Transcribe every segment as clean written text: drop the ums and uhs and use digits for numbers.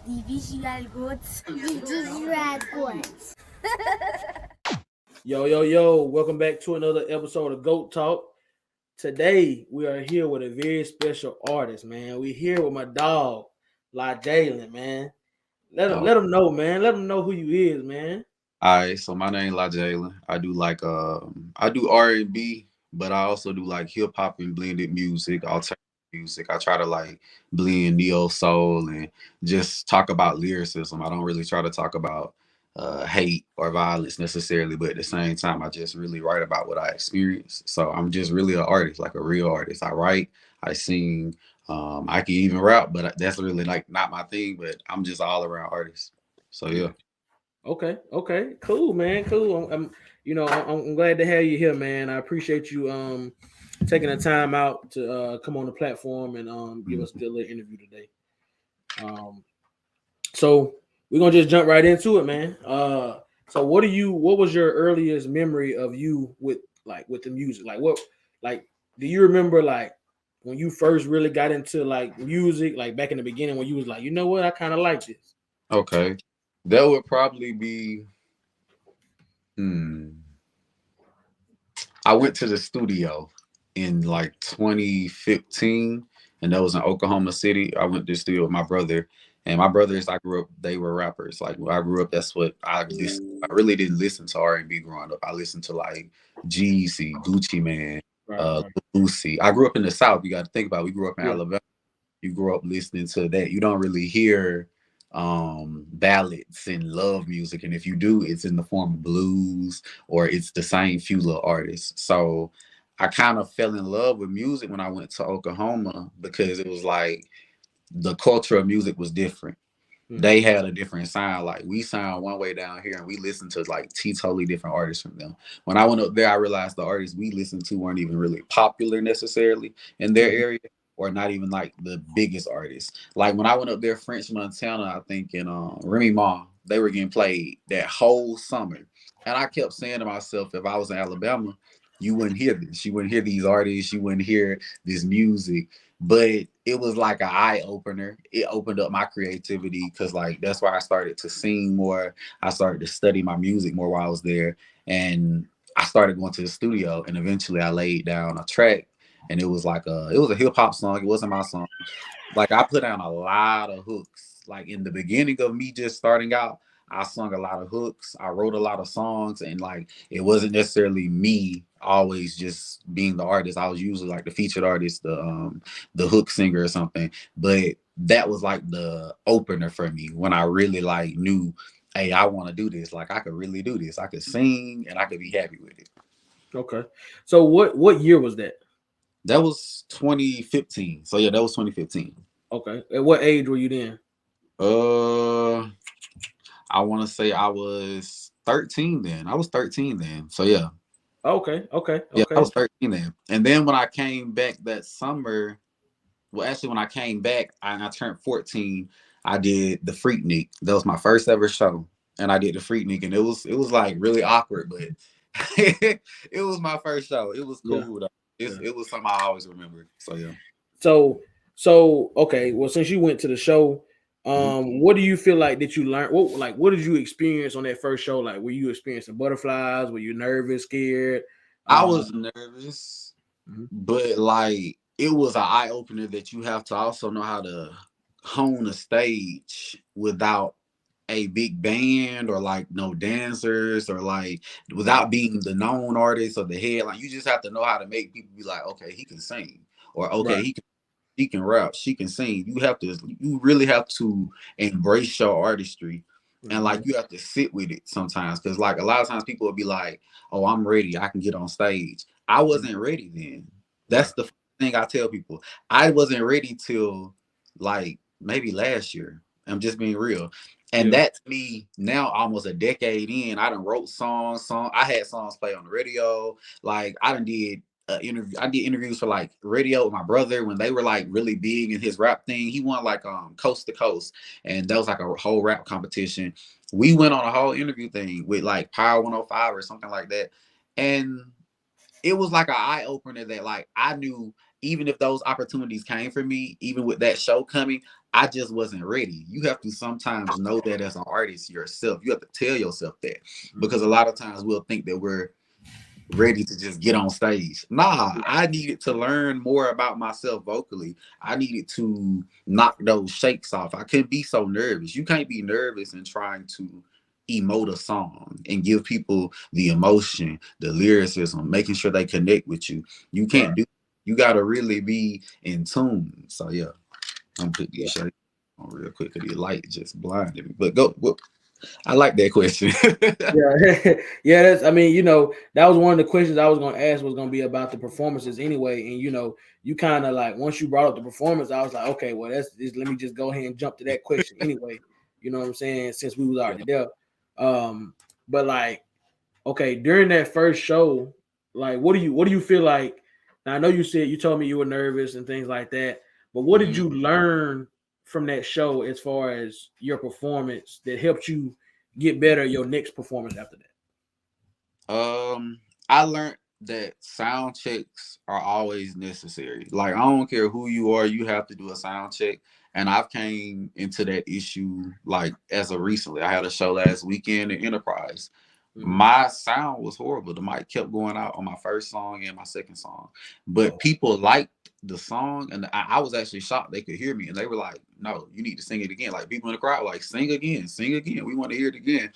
Die visual goods. Die visual goods. Yo, welcome back to another episode of Goat Talk. Today, we are here with a very special artist, man. We're here with my dog, Jalen, man. Let him know, man. Let him know who you is, man. All right, so my name is Jalen. I do I do R&B, but I also do like hip hop and blended music, alternative music. I try to like blend neo soul and just talk about lyricism. I don't really try to talk about hate or violence necessarily, but at the same time, I just really write about what I experience. So I'm just really an artist, like a real artist. I write, I sing, I can even rap, but that's really like not my thing. But I'm just all around artist. So yeah. Okay, cool, man, cool. I'm glad to have you here, man. I appreciate you taking the time out to come on the platform and give us a little interview today. So we're gonna just jump right into it, man. So what was your earliest memory of you with the music? Do you remember like when you first really got into like music, like back in the beginning when you was like, you know what, I kind of like this? Okay. That would probably be I went to the studio in like 2015, and that was in Oklahoma City. I went to the studio with my brother, and my brothers, I grew up, they were rappers. Like when I grew up, that's what I listened. I really didn't listen to R&B growing up. I listened to like Jeezy, Gucci Man, Right. Lucy. I grew up in the South. You got to think about it. We grew up in Yeah. Alabama. You grew up listening to that. You don't really hear ballads and love music, and if you do, it's in the form of blues or it's the same few little artists. So I kind of fell in love with music when I went to Oklahoma because it was like the culture of music was different. They had a different sound. Like we sound one way down here, and we listen to like totally different artists from them. When I went up there, I realized the artists we listened to weren't even really popular necessarily in their area, or not even like the biggest artists. Like when I went up there, French Montana, I think, and Remy Ma, they were getting played that whole summer. And I kept saying to myself, if I was in Alabama, you wouldn't hear this. You wouldn't hear these artists. You wouldn't hear this music. But it was like an eye opener. It opened up my creativity because like that's why I started to sing more. I started to study my music more while I was there. And I started going to the studio, and eventually I laid down a track, and it was a hip hop song. It wasn't my song. Like I put down a lot of hooks. Like in the beginning of me just starting out, I sung a lot of hooks. I wrote a lot of songs, and like it wasn't necessarily me always just being the artist. I was usually like the featured artist, the hook singer or something. But that was like the opener for me when I really like knew, hey, I want to do this. Like I could really do this. I could sing and I could be happy with it. Okay. So what year was that? That was 2015. So yeah, that was 2015. Okay. At what age were you then? I want to say I was 13 then. I was 13 then. So yeah. Okay. Yeah, I was 13 then. And then when I came back that summer, well, actually when I came back, I turned 14. I did the Freaknik. That was my first ever show, and I did the Freaknik, and it was like really awkward, but it was my first show. It was cool. Though. It was something I always remember. So yeah. So okay. Well, since you went to the show, what do you feel like that you learned? What did you experience on that first show? Like, were you experiencing butterflies? Were you nervous, scared? I was nervous, but like it was an eye opener that you have to also know how to hone a stage without a big band or like no dancers or like without being the known artist or the head. Like you just have to know how to make people be like, okay, he can sing, or okay, Right. he can rap, she can sing. You really have to embrace your artistry. And like you have to sit with it sometimes, because like a lot of times people will be like, oh, I'm ready, I can get on stage. I wasn't ready then. That's the thing I tell people. I wasn't ready till like maybe last year. I'm just being real. And that's me now, almost a decade in. I done wrote songs. I had songs play on the radio. Like I done did interview. I did interviews for like radio with my brother when they were like really big in his rap thing. He won like Coast to Coast, and that was like a whole rap competition. We went on a whole interview thing with like Power 105 or something like that, and it was like an eye opener that like I knew even if those opportunities came for me, even with that show coming, I just wasn't ready. You have to sometimes know that as an artist yourself. You have to tell yourself that, because a lot of times we'll think that we're ready to just get on stage. Nah, I needed to learn more about myself vocally. I needed to knock those shakes off. I couldn't be so nervous. You can't be nervous in trying to emote a song and give people the emotion, the lyricism, making sure they connect with you. You Right. can't do. You got to really be in tune. So yeah, I'm putting these shakes on real quick because the light just blinded me. But go. Well, I like that question. Yeah, yeah. That's. I mean, that was one of the questions I was gonna ask was gonna be about the performances anyway. And you kind of like once you brought up the performance, I was like, okay, well, let me just go ahead and jump to that question anyway. You know what I'm saying? Since we was Yeah. already there. Um, but like, okay, during that first show, like, what do you feel like? Now, I know you told me you were nervous and things like that, but what did Mhm. you learn from that show as far as your performance that helped you get better your next performance after that? I learned that sound checks are always necessary. Like I don't care who you are, you have to do a sound check. And I've came into that issue like as of recently. I had a show last weekend in Enterprise. Mhm. My sound was horrible. The mic kept going out on my first song and my second song. But Oh, people liked the song, and I was actually shocked they could hear me. And they were like, no, you need to sing it again. Like people in the crowd, like, sing again, sing again. We want to hear it again.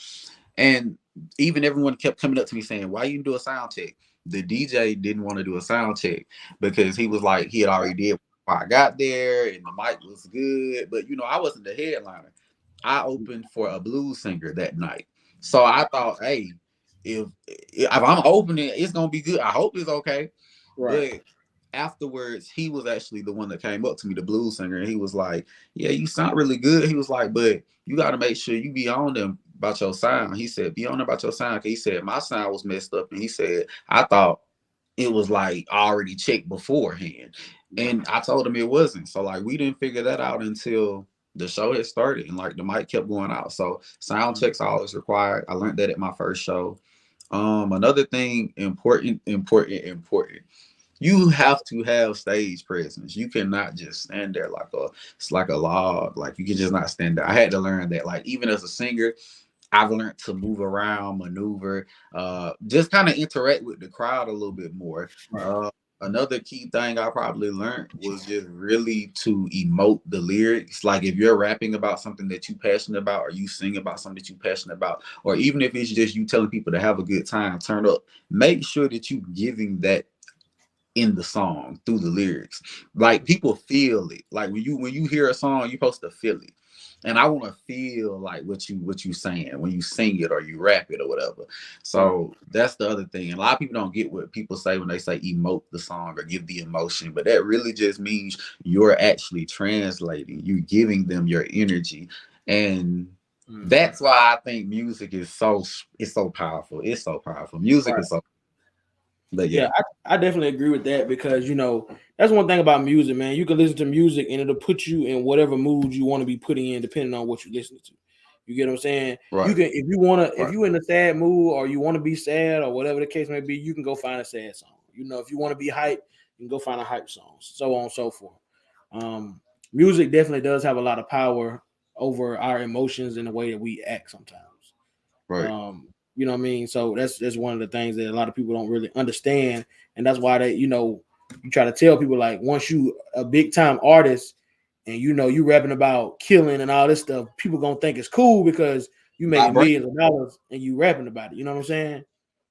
And even everyone kept coming up to me saying, why you do a sound check? The DJ didn't want to do a sound check because he was like, he had already did when I got there and the mic was good. But I wasn't the headliner. I opened for a blues singer that night. So I thought, hey, if I'm opening, it's gonna be good. I hope it's okay. right. But afterwards, he was actually the one that came up to me, the blues singer, and he was like, yeah, you sound really good. He was like, but you got to make sure you be on them about your sound. He said, be on them about your sound. He said, my sound was messed up. And he said, I thought it was like already checked beforehand. And I told him it wasn't. So like we didn't figure that out until the show had started and like the mic kept going out. So sound Mhm. checks are always required. I learned that at my first show. Another thing, important. You have to have stage presence. You cannot just stand there it's like a log. Like you can just not stand there. I had to learn that. Like even as a singer, I've learned to move around, maneuver, just kind of interact with the crowd a little bit more. Right. Uh, Another key thing I probably learned was just really to emote the lyrics. Like if you're rapping about something that you passionate about, or you sing about something that you passionate about, or even if it's just you telling people to have a good time, turn up. Make sure that you giving that in the song through the lyrics. Like people feel it. Like when you hear a song, you're supposed to feel it. And I want to feel like what you saying when you sing it or you rap it or whatever. Right. So that's the other thing. And a lot of people don't get what people say when they say emote the song or give the emotion, but that really just means you're actually translating, you giving them your energy. And Mhm. that's why I think music is so powerful. It's so powerful. Music Right. is so, but Yeah, yeah. I definitely agree with that because that's one thing about music, man. You can listen to music and it'll put you in whatever mood you want to be putting in, depending on what you're listening to. You get what I'm saying? You Right. can if Right. you in a sad mood or you want to be sad or whatever the case may be, you can go find a sad song. If you want to be hype, you can go find a hype song, so on and so forth. Um, Music definitely does have a lot of power over our emotions and the way that we act sometimes. Right. You know what I mean? So that's one of the things that a lot of people don't really understand, and that's why you try to tell people like once you a big time artist and you rapping about killing and all this stuff, people gonna think it's cool because you making Vibration. millions of dollars and you rapping about it. You know what I'm saying?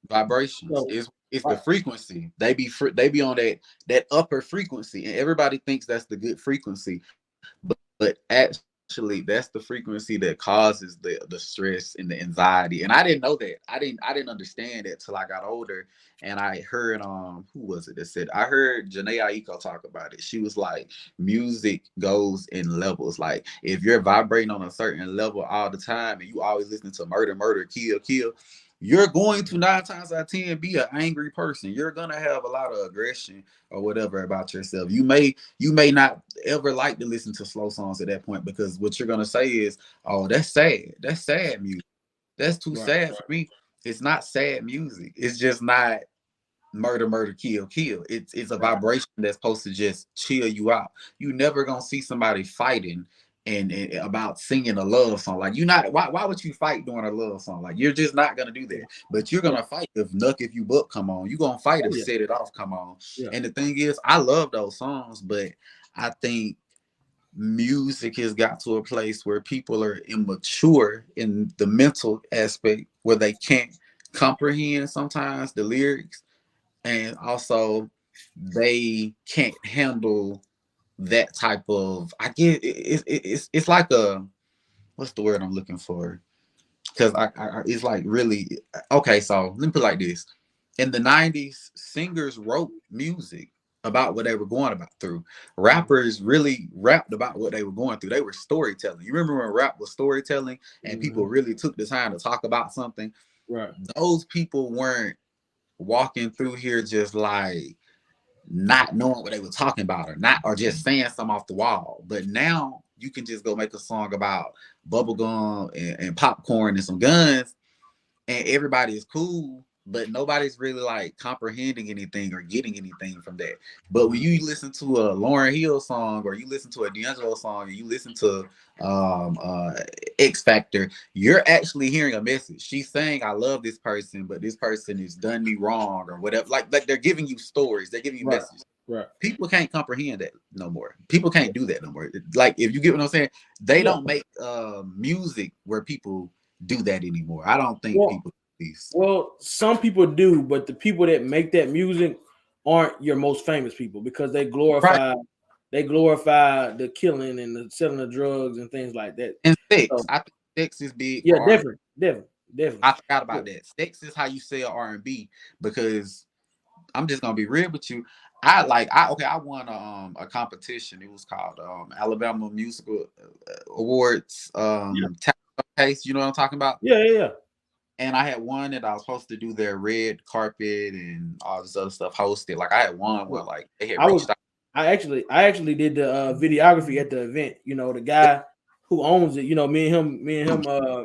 Vibrations. So It's the right, frequency. They be on that upper frequency, and everybody thinks that's the good frequency, but actually that's the frequency that causes the stress and the anxiety. And I didn't know that. I didn't understand that till I got older, and I heard who was it that said I heard Janae Aiko talk about it. She was like, music goes in levels. Like if you're vibrating on a certain level all the time, and you always listening to murder, murder, kill, kill, you're going to 9 times out of 10 be an angry person. You're gonna have a lot of aggression or whatever about yourself. You may not ever like to listen to slow songs at that point because what you're gonna say is, "Oh, that's sad. That's sad music. That's too right, sad for me." It's not sad music. It's just not murder, murder, kill, kill. It's a right, vibration that's supposed to just chill you out. You never gonna see somebody fighting and about singing a love song. Like, you not why would you fight during a love song? Like, you're just not gonna do that. But you're gonna fight if Nuck If You Buck come on. You're gonna fight if Set It Off come on. And the thing is, I love those songs, but I think music has got to a place where people are immature in the mental aspect, where they can't comprehend sometimes the lyrics, and also they can't handle that type of, I get it's like a, what's the word I'm looking for, because I it's like really, okay, so let me put it like this. In the 90s, singers wrote music about what they were going about through. Rappers really rapped about what they were going through. They were storytelling. You remember when rap was storytelling and people really took the time to talk about something? Right. Those people weren't walking through here just like not knowing what they were talking about, or just saying something off the wall. But now you can just go make a song about bubblegum and popcorn and some guns, and everybody is cool, but nobody's really like comprehending anything or getting anything from that. But when you listen to a Lauryn Hill song, or you listen to a D'Angelo song, or you listen to X Factor, you're actually hearing a message. She's saying, I love this person, but this person has done me wrong, or whatever. Like they're giving you stories, they're giving you messages. Right. People can't comprehend that no more. People can't do that no more. Like, if you get what I'm saying, they don't make music where people do that anymore. I don't think people. Well, some people do, but the people that make that music aren't your most famous people, because they glorify the killing and the selling of drugs and things like that. And sex. So, I think sex is big. Yeah, definitely. I forgot about that. Sex is how you sell R&B, because I'm just gonna be real with you. I won a competition. It was called Alabama Musical Awards case. You know what I'm talking about? Yeah. And I had one that I was supposed to do their red carpet and all this other stuff hosted. Like, I had one where like they had reached out. I actually did the videography at the event. You know, the guy who owns it. You know, me and him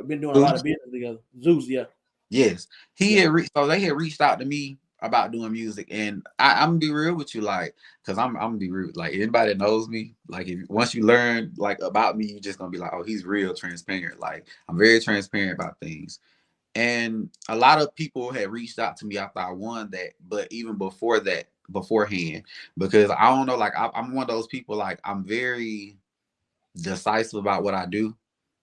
been doing a lot of business together. Zeus, yeah. Yes, he had so they had reached out to me about doing music, and I'm gonna be real with you, like, because I'm gonna be real. Like, anybody that knows me, like, if once you learn like about me, you're just gonna be like, oh, he's real transparent. Like, I'm very transparent about things. And a lot of people had reached out to me after I won that, but even before that, beforehand, because I don't know, like, I'm one of those people, like, I'm very decisive about what I do,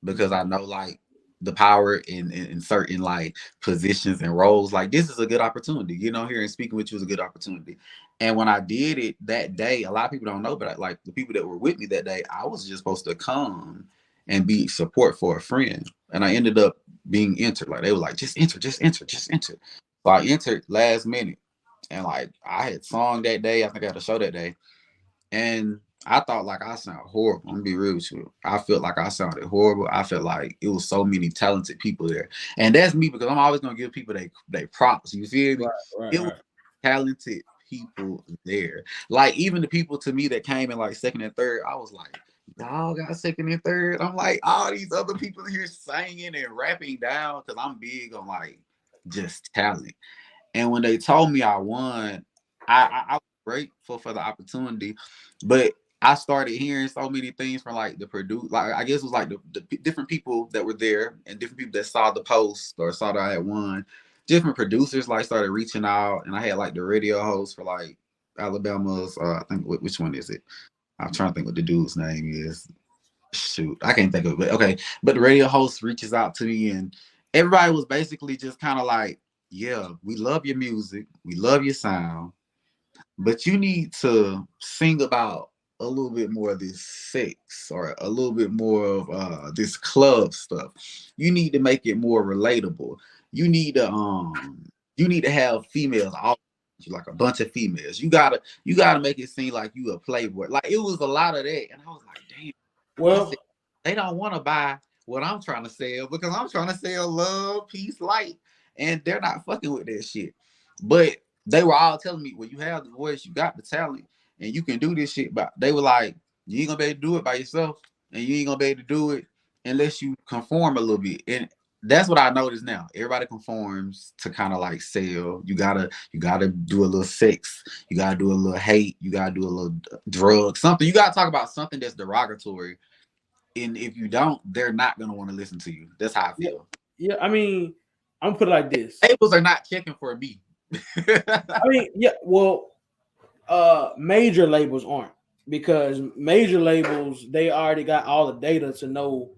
because I know, like, the power in certain like positions and roles. Like, this is a good opportunity, here and speaking with you is a good opportunity. And when I did it that day, a lot of people don't know, but like the people that were with me that day, I was just supposed to come and be support for a friend, and I ended up being entered. Like, they were like, just enter. So I entered last minute, and like I had song that day. I think I had a show that day, and I thought like I sound horrible. I'm gonna be real with you. I felt like I sounded horrible. I felt like it was so many talented people there, and that's me, because I'm always gonna give people they props. You feel me? Right. It was talented people there. Like, even the people to me that came in like second and third, I was like, y'all got second and third. I'm like, all these other people here singing and rapping down, because I'm big on like just talent. And when they told me I won, I was grateful for the opportunity, but I started hearing so many things from like the produce, like I guess it was like the different people that were there and different people that saw the post or saw that I had won. Different producers like started reaching out, and I had like the radio host for like Alabama's. I think which one is it? I'm trying to think what the dude's name is. Shoot, I can't think of it. But okay, but the radio host reaches out to me, and everybody was basically just kind of like, yeah, we love your music, we love your sound, but you need to sing about a little bit more of this sex, or a little bit more of this club stuff. You need to make it more relatable. You need to have females, all like a bunch of females. You gotta make it seem like you a playboy. Like, it was a lot of that, and I was like, damn. Well, said, they don't want to buy what I'm trying to sell, because I'm trying to sell love, peace, light, and they're not fucking with that shit. But they were all telling me, well, you have the voice, you got the talent, and you can do this shit. But they were like, you ain't gonna be able to do it by yourself, and you ain't gonna be able to do it unless you conform a little bit. And that's what I noticed now. Everybody conforms to kind of like sell. You gotta do a little sex. You gotta do a little hate. You gotta do a little drug, something. You gotta talk about something that's derogatory And if you don't, they're not gonna want to listen to you. That's how I Yeah, feel. yeah. I mean, I'm gonna put it like this. Labels are not checking for me. I mean, yeah. Well, major labels aren't, because major labels, they already got all the data to know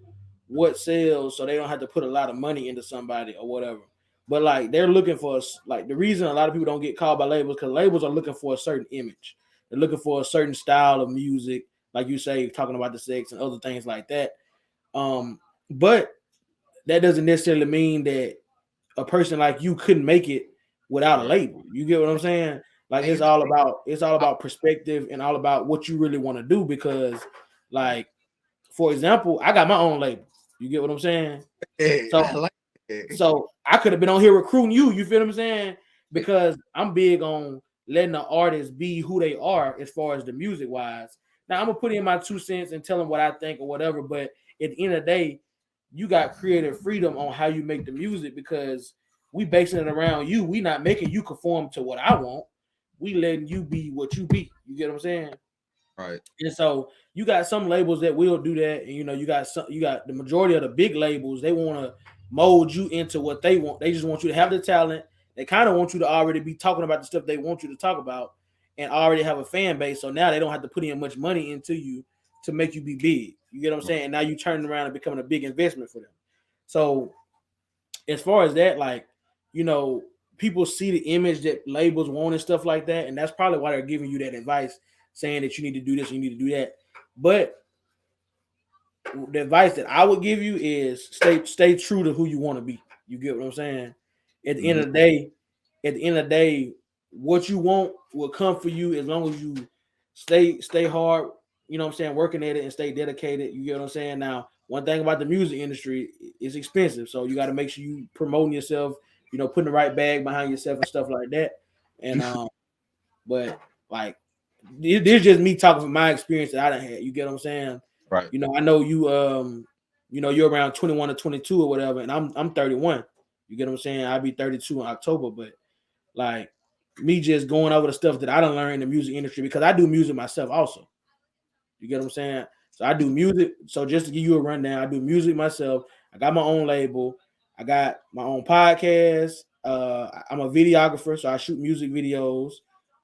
what sells, so they don't have to put a lot of money into somebody or whatever. But like, they're looking for us. Like, the reason a lot of people don't get called by labels, because labels are looking for a certain image. They're looking for a certain style of music, like you say, talking about the sex and other things like that. But that doesn't necessarily mean that a person like you couldn't make it without a Right. label. You get what I'm saying? Like, And you it's know, all about perspective and all about what you really want to do. Because, like, for example, I got my own label. You get what I'm saying? I So like it. so I could have been on here recruiting you. You feel what I'm saying? Because I'm big on letting the artists be who they are as far as the music wise. Now I'm gonna put in my 2 cents and tell them what I think or whatever. But at the end of the day, you got creative freedom on how you make the music, because we basing it around you. We not making you conform to what I want. We letting you be what you be. You get what I'm saying? Right. And so you got some labels that will do that, and you got the majority of the big labels. They want to mold you into what they want. They just want you to have the talent. They kind of want you to already be talking about the stuff they want you to talk about, and already have a fan base. So now they don't have to put in much money into you to make you be big. You get what I'm saying? And now you turning around and becoming a big investment for them. So as far as that, like, you know, people see the image that labels want and stuff like that, and that's probably why they're giving you that advice, saying that you need to do this, you need to do that. But the advice that I would give you is stay true to who you want to be. You get what I'm saying? At the end Mhm. of the day, what you want will come for you as long as you stay hard. You know what I'm saying? Working at it and stay dedicated. You get what I'm saying? Now, one thing about the music industry, it's expensive, so you got to make sure you promoting yourself. You know, putting the right bag behind yourself and stuff like that. And but like, this is just me talking from my experience that I done had. You get what I'm saying? Right. You know, I know you're around 21 to 22 or whatever, and I'm 31. You get what I'm saying? I'll be 32 in October, but like, me just going over the stuff that I done learned in the music industry, because I do music myself also. You get what I'm saying? So I do music. So just to give you a rundown, I do music myself. I got my own label. I got my own podcast. I'm a videographer, so I shoot music videos.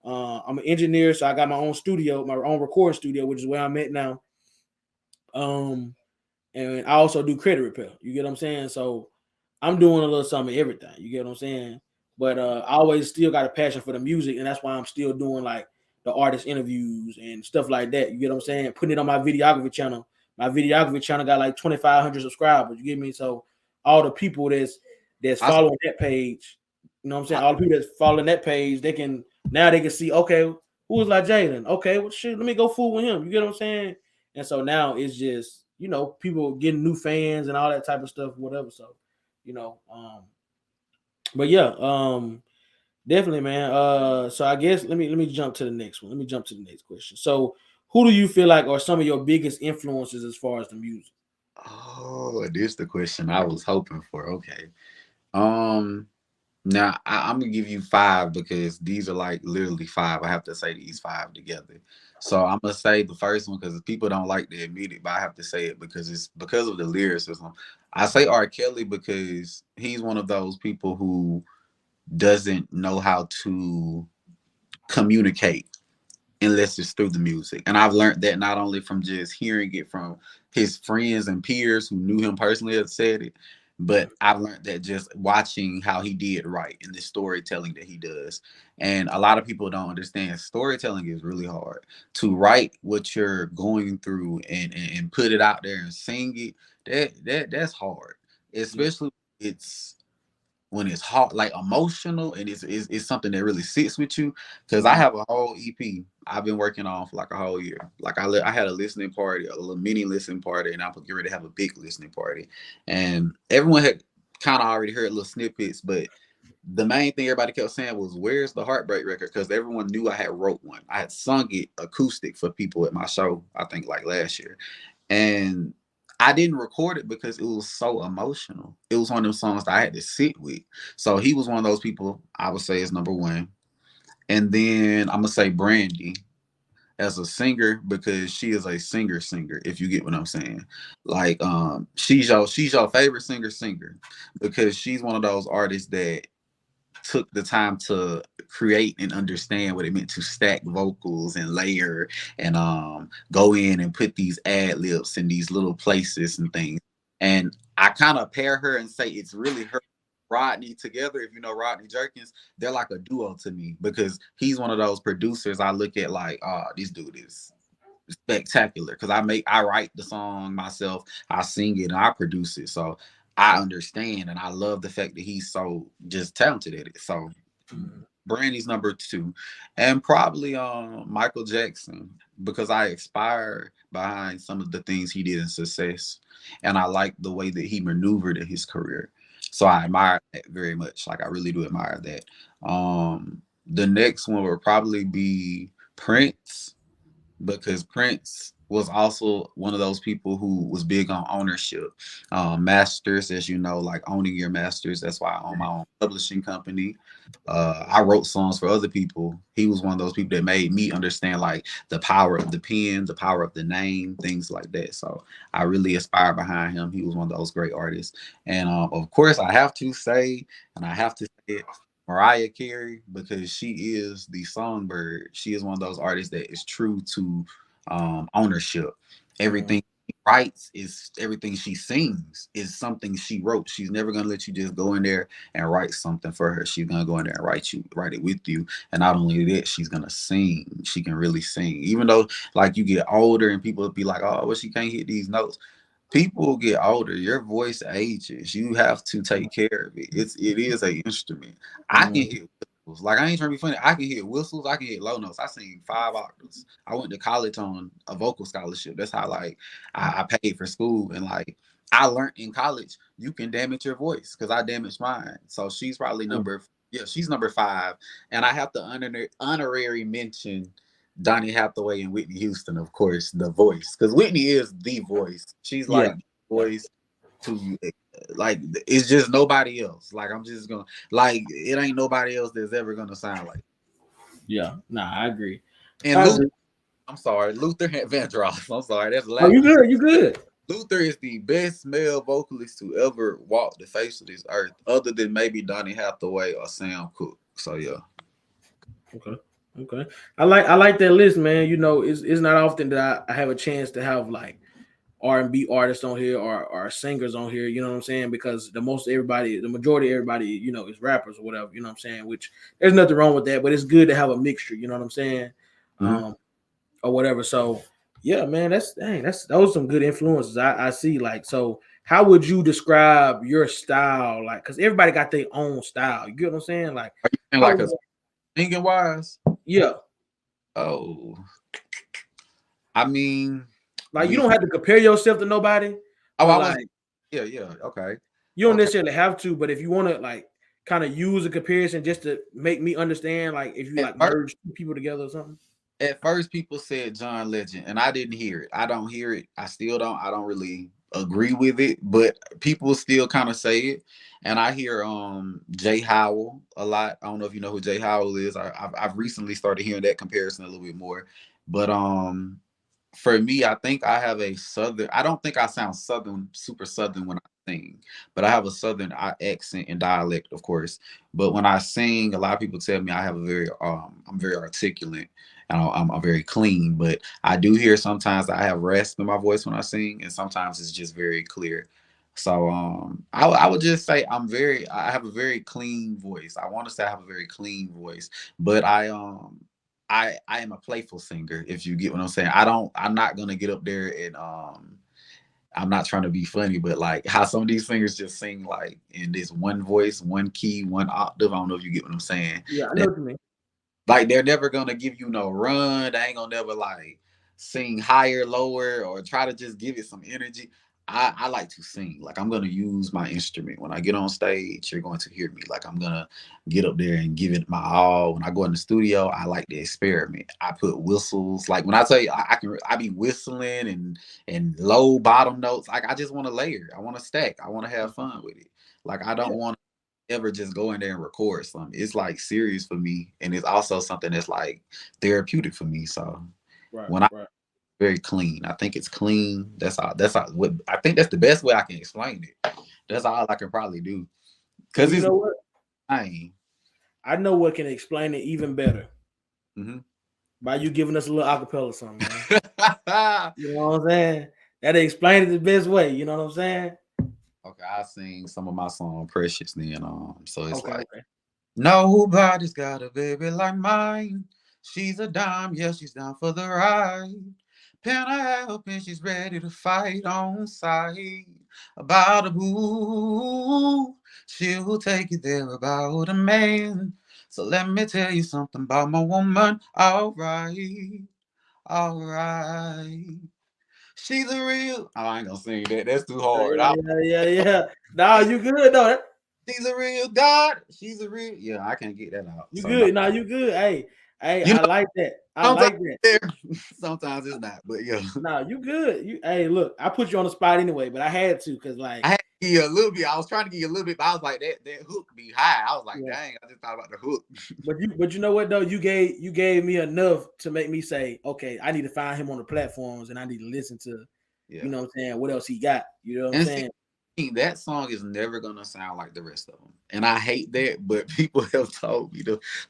I'm an engineer, so I got my own studio, my own recording studio, which is where I'm at now. Um, and I also do credit repair. You get what I'm saying? So I'm doing a little something of everything. You get what I'm saying? But I always still got a passion for the music, and that's why I'm still doing like the artist interviews and stuff like that. You get what I'm saying? Putting it on my videography channel. My videography channel got like 2,500 subscribers. You get me? So all the people that's I, following that page, you know what I'm saying? I, All the people that's following that page, they can see, okay, who was like Jalen? Okay, well, shit, let me go fool with him. You get what I'm saying? And so now it's just, people getting new fans and all that type of stuff, whatever. So, you know, but yeah, definitely, man. So I guess let me jump to the next one. Let me jump to the next question. So, who do you feel like are some of your biggest influences as far as the music? oh, this the question I was hoping for. Okay. Um. Now I'm gonna give you five because these are like literally five. I have to say these five together. So I'm gonna say the first one because people don't like to admit it, but I have to say it because it's because of the lyricism. I say R. Kelly because he's one of those people who doesn't know how to communicate unless it's through the music. And I've learned that not only from just hearing it from his friends and peers who knew him personally have said it, but I've learned that just watching how he did right in the storytelling that he does. And a lot of people don't understand storytelling is really hard. To write what you're going through and put it out there and sing it, that's hard. Yeah, Especially it's when it's hard, like emotional, and it's something that really sits with you. Because I mm-hmm. have a whole EP I've been working on for like a whole year. Like I had a listening party, a little mini listening party, and I'm getting ready to have a big listening party. And everyone had kind of already heard little snippets, but the main thing everybody kept saying was, "Where's the Heartbreak record?" Because everyone knew I had wrote one. I had sung it acoustic for people at my show, I think like last year, and I didn't record it because it was so emotional. It was one of those songs that I had to sit with. So he was one of those people I would say is number one. And then I'm gonna say Brandy. as a singer because she is a singer, if you get what I'm saying. Like she's your favorite singer because she's one of those artists that took the time to create and understand what it meant to stack vocals and layer and go in and put these ad libs in these little places and things. And I kind of pair her and say it's really her Rodney together. If you know Rodney Jerkins, they're like a duo to me because he's one of those producers I look at like, oh, this dude is spectacular because I write the song myself, I sing it, and I produce it. So I understand and I love the fact that he's so just talented at it. So Brandy's number two, and probably Michael Jackson because I aspire behind some of the things he did in success, and I like the way that he maneuvered in his career. So I admire that very much. Like I really do admire that. The next one would probably be Prince because Prince was also one of those people who was big on ownership. Masters, as you know, like owning your masters. That's why I own my own publishing company. I wrote songs for other people. He was one of those people that made me understand like the power of the pen, the power of the name, things like that. So I really aspire behind him. He was one of those great artists. And of course, I have to say, and I have to say it, Mariah Carey, because she is the songbird. She is one of those artists that is true to ownership. Everything she writes is everything she sings is something she wrote. She's never gonna let you just go in there and write something for her. She's gonna go in there and write it with you. And not only that, she's gonna sing. She can really sing. Even though like you get older and people be like, oh, well, she can't hit these notes. People get older, your voice ages. You have to take care of it. It is a instrument. I can hit whistles. Like I ain't trying to be funny. I can hit whistles. I can hit low notes. I sing 5 octaves. I went to college on a vocal scholarship. That's how like I paid for school and like I learned in college you can damage your voice because I damaged mine. So she's probably she's number five. And I have to honorary mention Donny Hathaway and Whitney Houston, of course, the voice, because Whitney is the voice. She's Yeah. like the voice to like it's just nobody else. Like I'm just gonna like it ain't nobody else that's ever gonna sound like. Yeah. Nah, I agree. And I Luther, agree. I'm sorry, Luther Vandross. I'm sorry, that's Oh, you last. good? You good? Luther is the best male vocalist to ever walk the face of this earth, other than maybe Donny Hathaway or Sam Cooke. So yeah. Okay. Okay. I like that list, man. You know, it's not often that I have a chance to have like R&B artists on here or singers on here, you know what I'm saying? Because the majority of everybody, you know, is rappers or whatever, you know what I'm saying? Which there's nothing wrong with that, but it's good to have a mixture, you know what I'm saying? Mhm. Or whatever. So yeah, man, those are some good influences I see. Like, so how would you describe your style? Like, because everybody got their own style. You get what I'm saying? Like, Are you saying how like would a singing wise? yeah. Oh, I mean, Like you with don't have to compare yourself to nobody, but I was like yeah, okay. you don't Okay. necessarily have to, but if you want to like kind of use a comparison just to make me understand, like if you At like first, merge two people together or something. at first, people said John Legend, and I didn't hear it. I don't hear it. I still don't. I don't really agree with it, but people still kind of say it. And I hear Jay Howell a lot. I don't know if you know who Jay Howell is. I've recently started hearing that comparison a little bit more, but for me, I think I have a southern. I don't think I sound southern, super southern when I sing, but I have a southern accent and dialect, of course. But when I sing, a lot of people tell me I have a very I'm very articulate and I'm very clean. But I do hear sometimes I have rasp in my voice when I sing, and sometimes it's just very clear. So I would just say I have a very clean voice. I want to say I have a very clean voice, but I am a playful singer, if you get what I'm saying. I'm not gonna get up there and I'm not trying to be funny, but like how some of these singers just sing like in this one voice, one key, one octave. I don't know if you get what I'm saying. Yeah, I know what you mean. Like they're never gonna give you no run. They ain't gonna never like sing higher, lower, or try to just give it some energy. I like to sing. Like I'm gonna use my instrument. When I get on stage, you're going to hear me. Like I'm gonna get up there and give it my all. When I go in the studio, I like to experiment. I put whistles. Like when I tell you I be whistling and low bottom notes. Like I just want to layer. I want to stack. I want to have fun with it. Like I don't want ever just go in there and record something. It's like serious for me, and it's also something that's like therapeutic for me. So Right. When I Right. very clean, I think it's clean. That's all. That's all. What I think that's the best way I can explain it. That's all I can probably do Well, because you it's know what? fine. I know what can explain it even better Mm-hmm. by you giving us a little acapella something, man. You know what I'm saying? That explain it the best way. You know what I'm saying? Okay, I sing some of my song "Precious." Then, so it's Okay. like Okay. nobody's got a baby like mine. She's a dime, yeah, she's down for the ride. Pen I help and she's ready to fight on sight. About a boo, she'll take it there about a man. So let me tell you something about my woman. All right. She's a real. Oh, I ain't gonna sing that. That's too hard. Yeah. Nah, you good though. She's a real god. She's a real. Yeah, I can't get that out. You So no. good. Nah, you good. Hey, You I know, like that. I sometimes like that. it's there, sometimes it's not. But yeah, Nah, you good. Hey, look, I put you on the spot anyway, but I had to because I like, had to give you a little bit. I was trying to give you a little bit, but I was like that hook be high. I was like, yeah. dang, I just thought about the hook. But you know what though? You gave me enough to make me say, okay, I need to find him on the platforms and I need to listen to, Yeah, you know what I'm saying, what else he got. You know what I'm and see, saying? that song is never gonna sound like the rest of them, and I hate that. But people have told me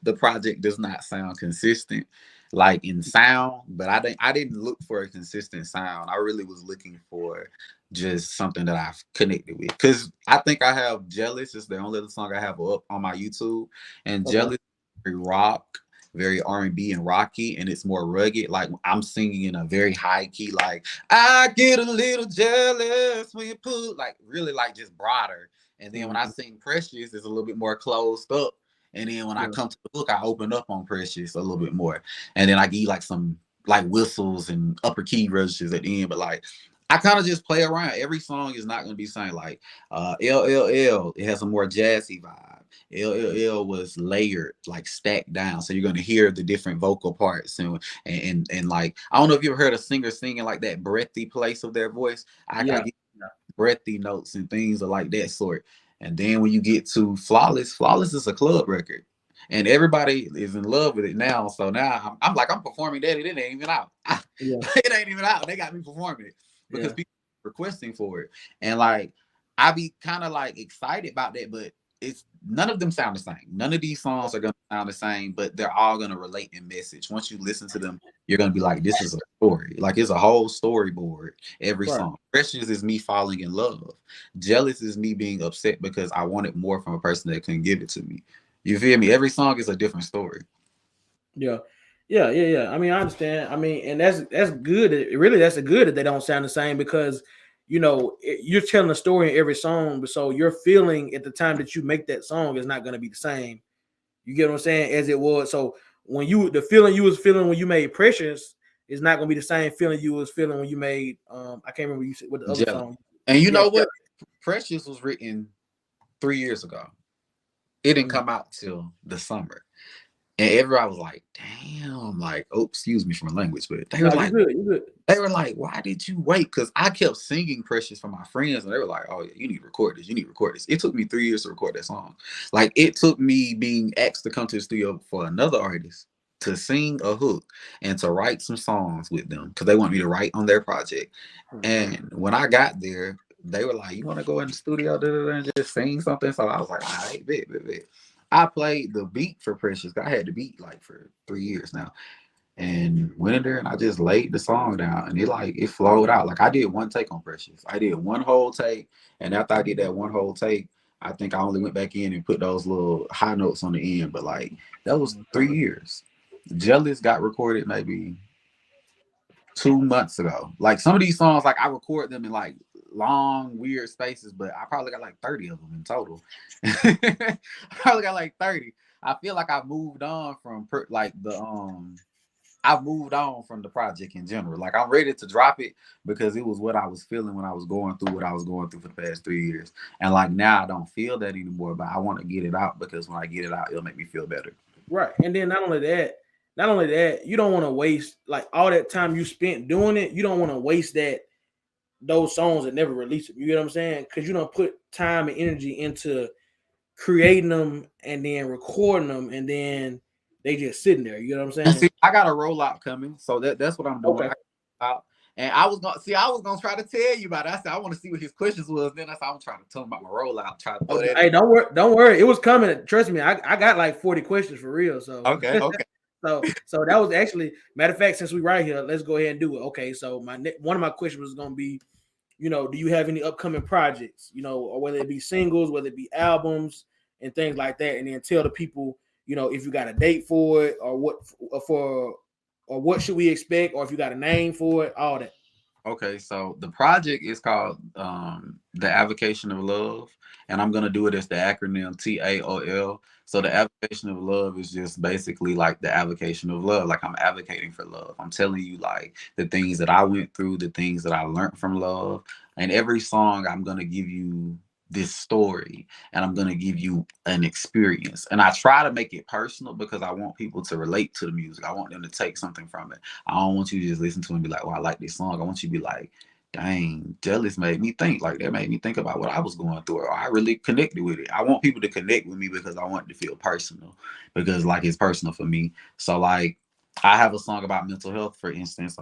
the project does not sound consistent, like in sound. But I didn't look for a consistent sound. I really was looking for just something that I've connected with. Because I think I have "Jealous." It's the only other song I have up on my YouTube, and Okay. "Jealous" is very rock, very R&B and rocky, and it's more rugged. Like I'm singing in a very high key, like I get a little jealous when you put like really like just broader. And then when I Mhm. sing Precious, it's a little bit more closed up. And then when I Yeah. come to the hook, I open up on Precious a little bit more. And then I give you like some like whistles and upper key registers at the end. But like I kind of just play around. Every song is not gonna be saying like LLL. It has a more jazzy vibe. LLL was layered, like stacked down. So you're gonna hear the different vocal parts and like I don't know if you ever heard a singer singing like that breathy place of their voice. I Yeah. get breathy notes and things of like that sort. And then when you get to Flawless, Flawless is a club record. And everybody is in love with it now. So now I'm like, I'm performing that. It ain't even out. Yeah. It ain't even out. They got me performing it because Yeah. people are requesting for it. And like, I be kind of like excited about that, but it's none of them sound the same. None of these songs are gonna sound the same, but they're all gonna relate in message. Once you listen to them, you're gonna be like, this is a story. Like it's a whole storyboard. Every Right. song. Precious is me falling in love. Jealous is me being upset because I wanted more from a person that couldn't give it to me. You feel me? Every song is a different story. Yeah. Yeah. I mean, I understand. I mean, and that's good. Really, that's a good that they don't sound the same because you're telling a story in every song, but so your feeling at the time that you make that song is not going to be the same. You get what I'm saying? As it was. So the feeling you was feeling when you made Precious is not going to be the same feeling you was feeling when you made I can't remember you said what the other Jealous. song. And you Yeah. know what? Precious was written 3 years ago. It didn't Mm. come out till the summer. And everybody was like, damn, like, oh, excuse me for my language, but No, you good. You good. they were like, why did you wait? Because I kept singing Precious for my friends, and they were like, oh, yeah, you need to record this. You need to record this. It took me 3 years to record that song. Like, it took me being asked to come to the studio for another artist to sing a hook and to write some songs with them because they want me to write on their project. And when I got there, they were like, you want to go in the studio and just sing something? So I was like, all right, bet. I played the beat for Precious. I had the beat like for 3 years now and went in there and I just laid the song down and it flowed out. Like I did one take on Precious. I did one whole take, and after I did that one whole take, I think I only went back in and put those little high notes on the end. But like that was 3 years. Jealous got recorded maybe 2 months ago. Like some of these songs, like I record them in like long, weird spaces, but I probably got like 30 of them in total. I probably got like 30. I feel like I moved on from like I've moved on from the project in general. Like I'm ready to drop it because it was what I was feeling when I was going through what I was going through for the past 3 years. And like now I don't feel that anymore, but I want to get it out because when I get it out, it'll make me feel better. Right. And then not only that, you don't want to waste like all that time you spent doing it. You don't want to waste those songs and never release them. You get what I'm saying? Because you don't put time and energy into creating them and then recording them and then they just sitting there. You know what I'm And saying? see, I got a rollout coming, so that's what I'm doing. Okay. And I was gonna try to tell you about it. I said I want to see what his questions was. Then I said I'm trying to tell him about my rollout. Try to throw that. Hey, don't worry, don't worry. It was coming. Trust me, I got like 40 questions for real. So Okay, okay. so that was actually matter of fact. Since we right here, let's go ahead and do it. Okay, so one of my questions was gonna be, do you have any upcoming projects? Or whether it be singles, whether it be albums and things like that, and then tell the people, if you got a date for it or what should we expect, or if you got a name for it, all that. Okay, so the project is called the Avocation of Love, and I'm gonna do it as the acronym TAOL. So the Avocation of Love is just basically like the avocation of love. Like I'm advocating for love. I'm telling you like the things that I went through, the things that I learned from love. And every song I'm gonna give you this story and I'm gonna give you an experience. And I try to make it personal because I want people to relate to the music. I want them to take something from it. I don't want you to just listen to it and be like, "Oh, I like this song." I want you to be like, "Dang, Jealous made me think." Like that made me think about what I was going through. Or I really connected with it. I want people to connect with me because I want it to feel personal. Because like it's personal for me. So like I have a song about mental health, for instance.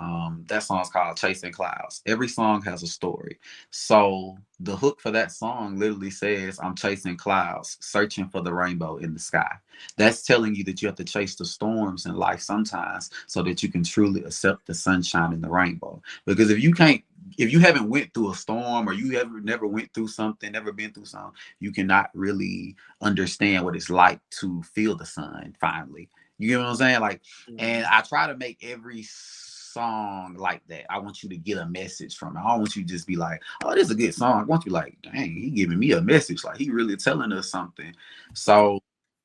That song's called Chasing Clouds. Every song has a story. So the hook for that song literally says, "I'm chasing clouds, searching for the rainbow in the sky." That's telling you that you have to chase the storms in life sometimes so that you can truly accept the sunshine and the rainbow. Because if you haven't went through a storm or you never went through something, never been through something, you cannot really understand what it's like to feel the sun finally. You know what I'm saying? Like, and I try to make every song like that. I want you to get a message from it. I don't want you to just be like, "Oh, this is a good song." I want you like, "Dang, he giving me a message. Like he really telling us something." So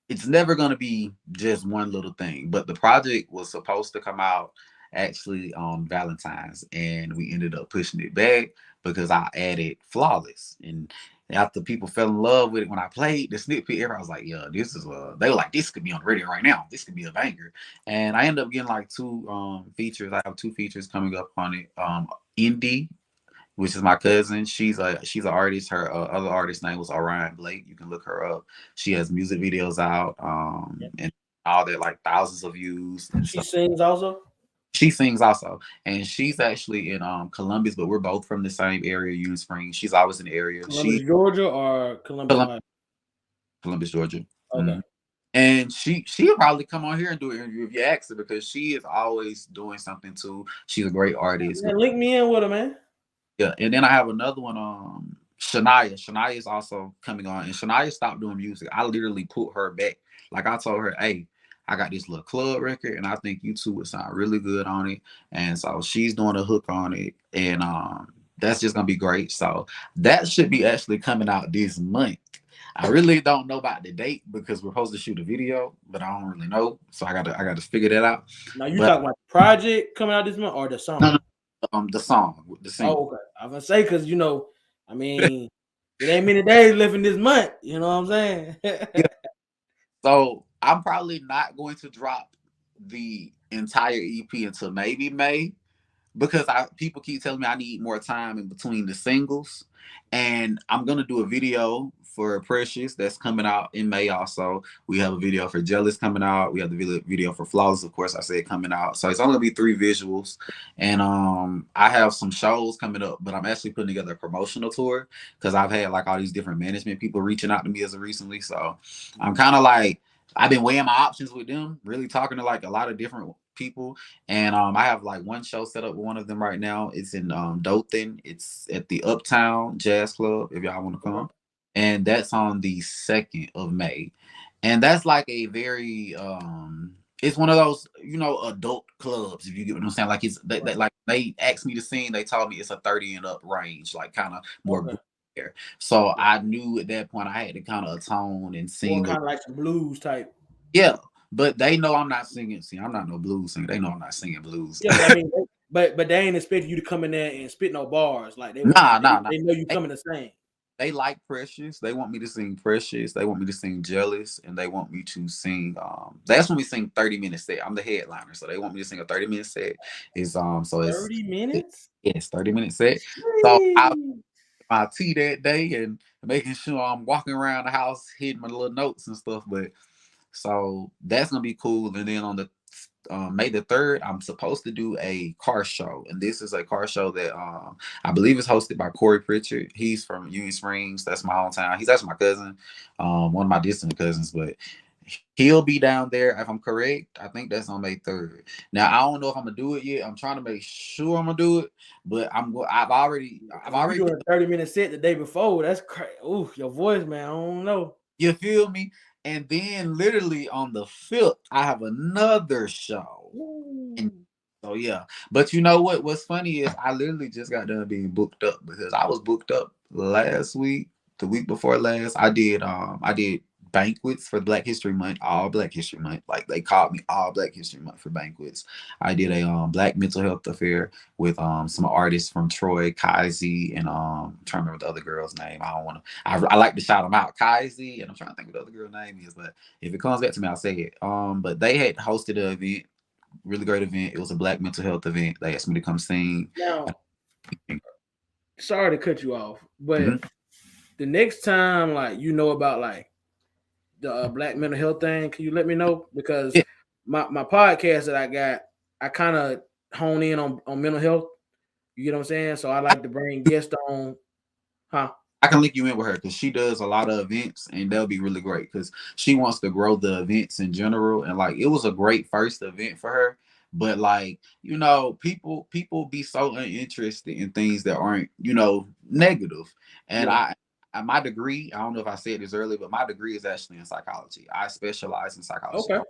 it's never gonna be just one little thing. But the project was supposed to come out actually on Valentine's, and we ended up pushing it back because I added Flawless. And after people fell in love with it when I played the snippet, everybody was like, "Yeah, this is they were like, this could be on the radio right now. This could be a banger." And I ended up getting like two features. I have two features coming up on it. Indie, which is my cousin. She's an artist. Her other artist name was Orion Blake. You can look her up. She has music videos out, and all that, like thousands of views and She stuff. sings also. She sings also, and she's actually in Columbus, but we're both from the same area, Union Springs. She's always in the area. Columbus, Georgia, or Columbus, Ohio? Columbus, Georgia. Okay. And she'll probably come on here and do an interview if you ask her because she is always doing something too. She's a great artist. Man, link me in with her, man. Yeah, and then I have another one. Shania. Shania is also coming on, and Shania stopped doing music. I literally put her back. Like I told her, "Hey, I got this little club record, and I think you two would sound really good on it." And so she's doing a hook on it, and that's just gonna be great. So that should be actually coming out this month. I really don't know about the date because we're supposed to shoot a video, but I don't really know. So I gotta figure that out. Now you But talking about the project coming out this month or the song? no, the song, the single. Oh, okay. I was gonna say because I mean, it ain't many days left in this month. You know what I'm saying? Yeah. So I'm probably not going to drop the entire EP until maybe May because people keep telling me I need more time in between the singles. And I'm gonna do a video for Precious that's coming out in May also. We have a video for Jealous coming out. We have the video for Flawless, of course, I said coming out. So it's only gonna be 3 visuals. And I have some shows coming up, but I'm actually putting together a promotional tour because I've had like all these different management people reaching out to me as of recently. So I'm kind of like I've been weighing my options with them, really talking to like a lot of different people. And I have like one show set up with one of them right now. It's in Dothan. It's at the Uptown Jazz Club if y'all want to come. And that's on the 2nd of May. And that's like a very it's one of those, adult clubs, if you get what I'm saying. Like like they asked me to sing, they told me it's a 30 and up range, like kind of more there. So I knew at that point I had to kind of atone and sing kind of like some blues type. Yeah. But they know I'm not singing. See, I'm not no blues singer. They know I'm not singing blues. Yeah, I mean, but they ain't expecting you to come in there and spit no bars. Like they nah. They know you coming to sing. They like Precious. They want me to sing Precious. They want me to sing Jealous, and they want me to sing. That's when we sing 30-minute set. I'm the headliner, so they want me to sing a 30-minute set. Is so it's 30 minutes. Yes, 30-minute set. So I my tea that day and making sure I'm walking around the house hitting my little notes and stuff, but. So that's gonna be cool. And then on the May the 3rd, I'm supposed to do a car show, and this is a car show that I believe is hosted by Corey Pritchard. He's from Union Springs. That's my hometown. He's actually my cousin, one of my distant cousins, but he'll be down there if I'm correct. I think that's on May 3rd. Now I don't know if I'm gonna do it yet. I'm trying to make sure I'm gonna do it, but I've already You doing a 30-minute set the day before. That's crazy. Ooh, your voice, man. I don't know. You feel me? And then literally on the 5th, I have another show. And so yeah. But you know what? What's funny is I literally just got done being booked up because I was booked up last week, the week before last. I did banquets for Black History Month, all Black History Month. Like they called me all Black History Month for banquets. I did a Black mental health affair with some artists from Troy, Kaizy, and I'm trying to remember the other girl's name. I don't want to. I like to shout them out, Kaizy, and I'm trying to think what the other girl's name is. But if it comes back to me, I'll say it. But they had hosted an event, really great event. It was a Black mental health event. They asked me to come sing. Now, sorry to cut you off, but the next time, like you know about like the Black mental health thing, can you let me know? Because my podcast that I got, I kind of hone in on mental health. You get what I'm saying? So I like to bring guests on. Huh? I can link you in with her because she does a lot of events, and they'll be really great because she wants to grow the events in general. And like it was a great first event for her, but like you know, people be so uninterested in things that aren't negative. And my degree, I don't know if I said this earlier, but my degree is actually in psychology. I specialize in psychology. Okay.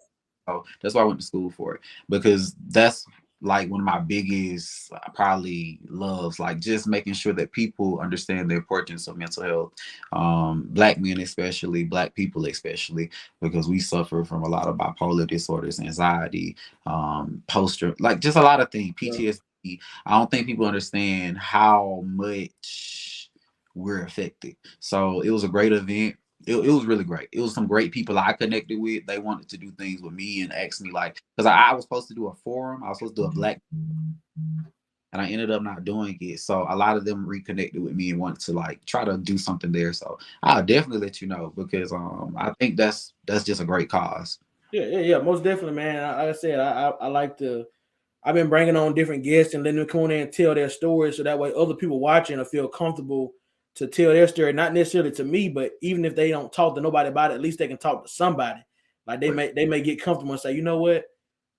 So that's why I went to school for it, because that's like one of my biggest probably loves, like just making sure that people understand the importance of mental health. Black men especially, Black people especially, because we suffer from a lot of bipolar disorders, anxiety, poster, like just a lot of things, PTSD. I don't think people understand how much we're affected. So it was a great event. It was really great. It was some great people I connected with. They wanted to do things with me and asked me, like, because I was supposed to do a forum. I was supposed to do a Black, and I ended up not doing it. So a lot of them reconnected with me and wanted to like try to do something there. So I'll definitely let you know, because I think that's just a great cause. Yeah, most definitely, man. Like I said, I like to. I've been bringing on different guests and letting them come on in and tell their stories, so that way other people watching will feel comfortable to tell their story, not necessarily to me, but even if they don't talk to nobody about it, at least they can talk to somebody. Like they may get comfortable and say, you know what,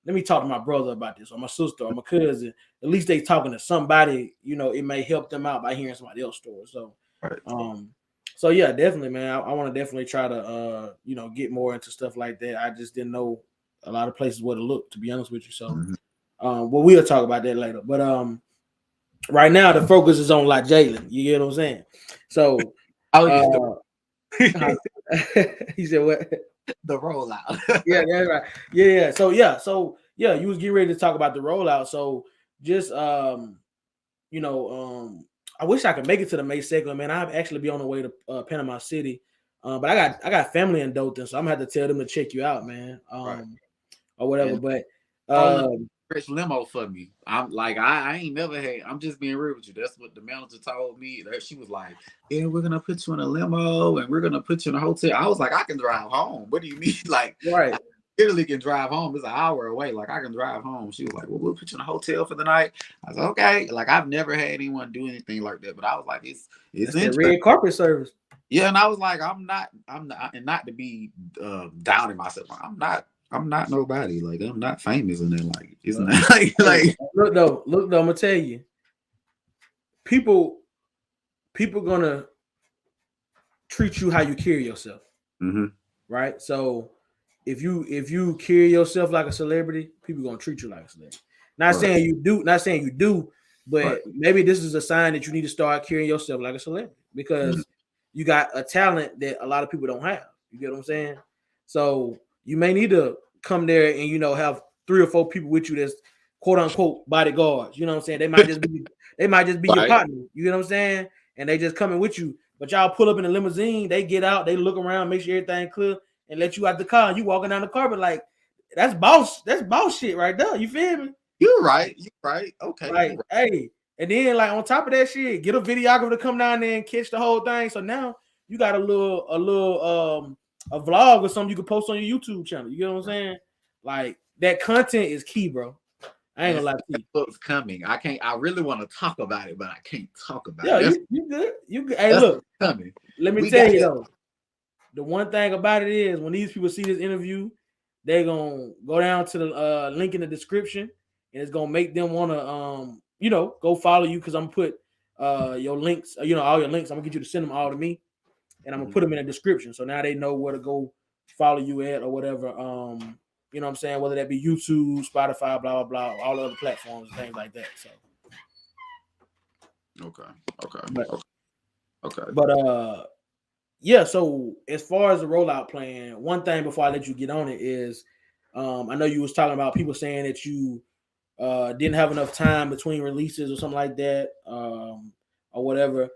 let me talk to my brother about this, or my sister, or my cousin. At least they talking to somebody. It may help them out by hearing somebody else's story. So, so yeah, definitely, man. I want to definitely try to get more into stuff like that. I just didn't know a lot of places where to look, to be honest with you. So, well, we'll talk about that later. But right now the focus is on like Jalen. You get what I'm saying? So, he said what? The rollout. Yeah, that's right. Yeah. So you was getting ready to talk about the rollout. So just I wish I could make it to the May 2nd, man. I'd actually be on the way to Panama City. But I got family in Dothan, so I'm gonna have to tell them to check you out, man. Or whatever. But Rich limo for me. I'm like, I ain't never had. I'm just being real with you. That's what the manager told me. That she was like, "Yeah, we're gonna put you in a limo and we're gonna put you in a hotel." I was like, "I can drive home. What do you mean? Like, right? I literally can drive home. It's an hour away. Like, I can drive home." She was like, "Well, we'll put you in a hotel for the night." I was like, "Okay." Like, I've never had anyone do anything like that, but I was like, "It's interesting." Red carpet service. Yeah, and I was like, I'm not, and not to be downing myself. I'm not nobody. Like, I'm not famous, and then like it's not like look though, I'm gonna tell you, people gonna treat you how you carry yourself, right? So if you carry yourself like a celebrity, people gonna treat you like a celebrity. Not saying you do, but maybe this is a sign that you need to start carrying yourself like a celebrity, because you got a talent that a lot of people don't have. You get what I'm saying? So you may need to come there and have 3 or 4 people with you that's quote unquote bodyguards. You know what I'm saying? They might just be your partner. You know what I'm saying? And they just coming with you. But y'all pull up in a limousine, they get out, they look around, make sure everything clear, and let you out the car. And you walking down the carpet like that's boss shit right there. You feel me? You're right. Okay. Like, hey, and then like on top of that shit, get a videographer to come down there and catch the whole thing. So now you got a little a vlog or something you could post on your YouTube channel. You get what I'm saying? Like that content is key, bro. I ain't gonna lie to you. What's coming? I really want to talk about it, but I can't talk about Yeah, it. you good. You good. Hey, That's look, coming. let me tell you though. The one thing about it is when these people see this interview, they're gonna go down to the link in the description, and it's gonna make them wanna go follow you because I'm gonna put your links, all your links. I'm gonna get you to send them all to me, and I'm gonna put them in the description. So now they know where to go follow you at or whatever. You know what I'm saying? Whether that be YouTube, Spotify, blah blah blah, all the other platforms and things like that. So But yeah, so as far as the rollout plan, one thing before I let you get on it is I know you was talking about people saying that you didn't have enough time between releases or something like that, or whatever.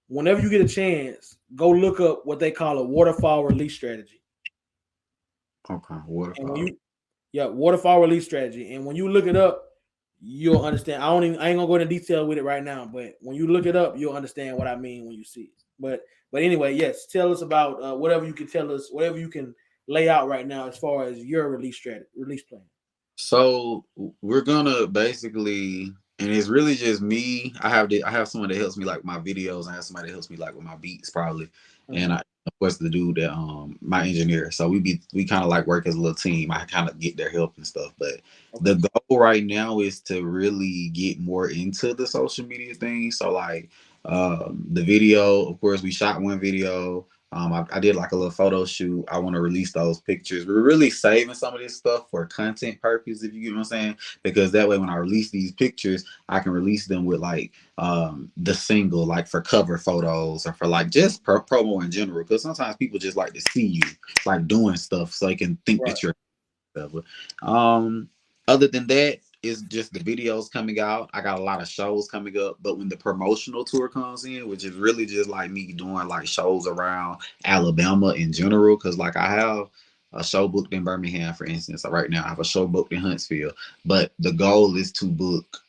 Whenever you get a chance, go look up what they call a waterfall release strategy. Okay, waterfall. Waterfall release strategy. And when you look it up, you'll understand. I ain't gonna go into detail with it right now, but when you look it up, you'll understand what I mean when you see it. But anyway, yes, tell us about whatever you can tell us, whatever you can lay out right now as far as your release plan. So we're gonna basically, and it's really just me. I have someone that helps me like my videos. I have somebody that helps me like with my beats probably, and I of course the dude that my engineer. So we kind of like work as a little team. I kind of get their help and stuff. But the goal right now is to really get more into the social media thing. So like the video, of course, we shot one video. I did like a little photo shoot. I want to release those pictures. We're really saving some of this stuff for content purpose, if you get what I'm saying, because that way when I release these pictures, I can release them with like the single, like for cover photos or for like just promo in general. Because sometimes people just like to see you like doing stuff so they can think that you're. Other than that, it's just the videos coming out. I got a lot of shows coming up, but when the promotional tour comes in, which is really just like me doing like shows around Alabama in general, because like I have a show booked in Birmingham, for instance. So right now I have a show booked in Huntsville, but the goal is to book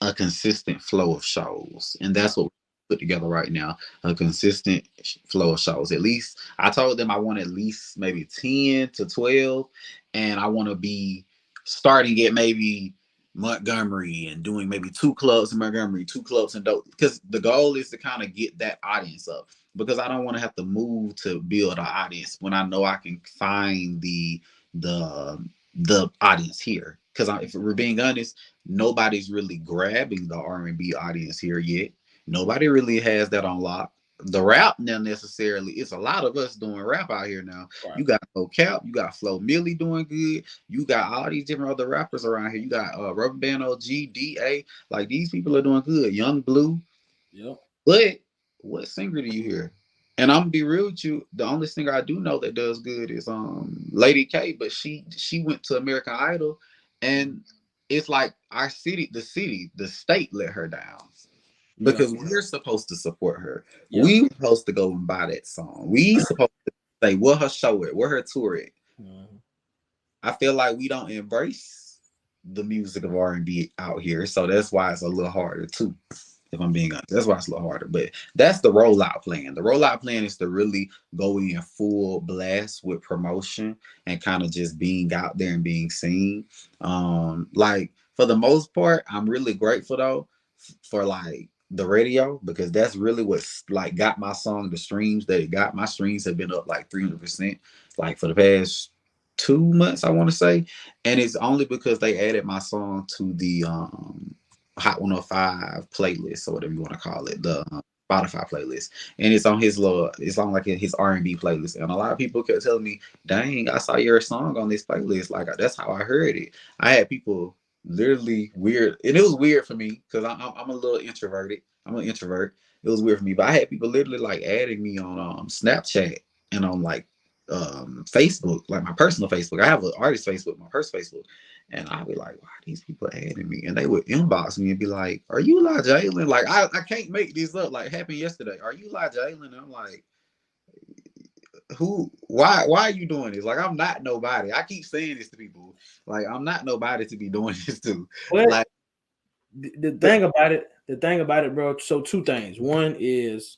a consistent flow of shows, and that's what we put together right now, a consistent flow of shows. At least I told them I want at least maybe 10 to 12, and I want to be starting at maybe Montgomery and doing maybe 2 clubs in Montgomery, 2 clubs in Dope, because the goal is to kind of get that audience up, because I don't want to have to move to build an audience when I know I can find the audience here. Because if we're being honest, nobody's really grabbing the R&B audience here yet. Nobody really has that on lock. The rap now necessarily, it's a lot of us doing rap out here now. Right. You got No Cap, you got Flo Millie doing good. You got all these different other rappers around here. You got Rubber Band OG, DA. Like these people are doing good. Young Bleu. Yep. But what singer do you hear? And I'm gonna be real with you. The only singer I do know that does good is Lady K, but she went to American Idol, and it's like our city, the state let her down. Because we're supposed to support her. Yeah. We supposed to go and buy that song. We supposed to say where her show at, where her tour at. Mm-hmm. I feel like we don't embrace the music of R&B out here, so that's why it's a little harder too. If I'm being honest, that's why it's a little harder. But that's the rollout plan. The rollout plan is to really go in full blast with promotion and kind of just being out there and being seen. Like for the most part, I'm really grateful though for like the radio, because that's really what's like got my song the streams that it got. My streams have been up like 300% like for the past 2 months, I want to say, and it's only because they added my song to the Hot 105 playlist, or whatever you want to call it, the Spotify playlist, and it's on it's on like his R&B playlist, and a lot of people kept telling me, "Dang, I saw your song on this playlist." Like that's how I heard it. I had people literally weird, and it was weird for me because I'm a little introverted. I'm an introvert. It was weird for me, but I had people literally like adding me on Snapchat and on like Facebook, like my personal Facebook. I have an artist Facebook, my personal Facebook, and I'd be like, why are these people adding me? And they would inbox me and be like, are you Elijah Jalen? Like I can't make this up. Like happened yesterday. Are you Elijah Jalen? And I'm like, why are you doing this? Like I'm not nobody. I keep saying this to people. Like I'm not nobody to be doing this to. Well, like the thing about it, bro. So 2 things. One is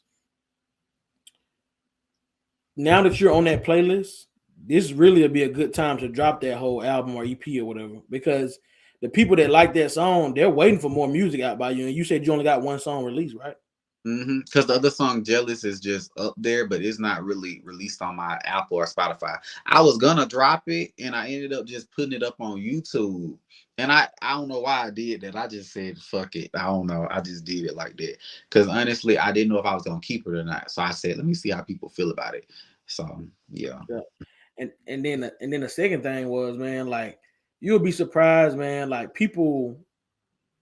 now that you're on that playlist, this really will be a good time to drop that whole album or EP or whatever, because the people that like that song, they're waiting for more music out by you. And you said you only got one song released, right? Because the other song "Jealous" is just up there, but it's not really released on my Apple or Spotify. I was gonna drop it, and I ended up just putting it up on YouTube. And I don't know why I did that. I just said fuck it. I don't know. I just did it like that because honestly, I didn't know if I was gonna keep it or not. So I said, let me see how people feel about it. So yeah. Yeah. And then the second thing was, man, like you'll be surprised, man. Like people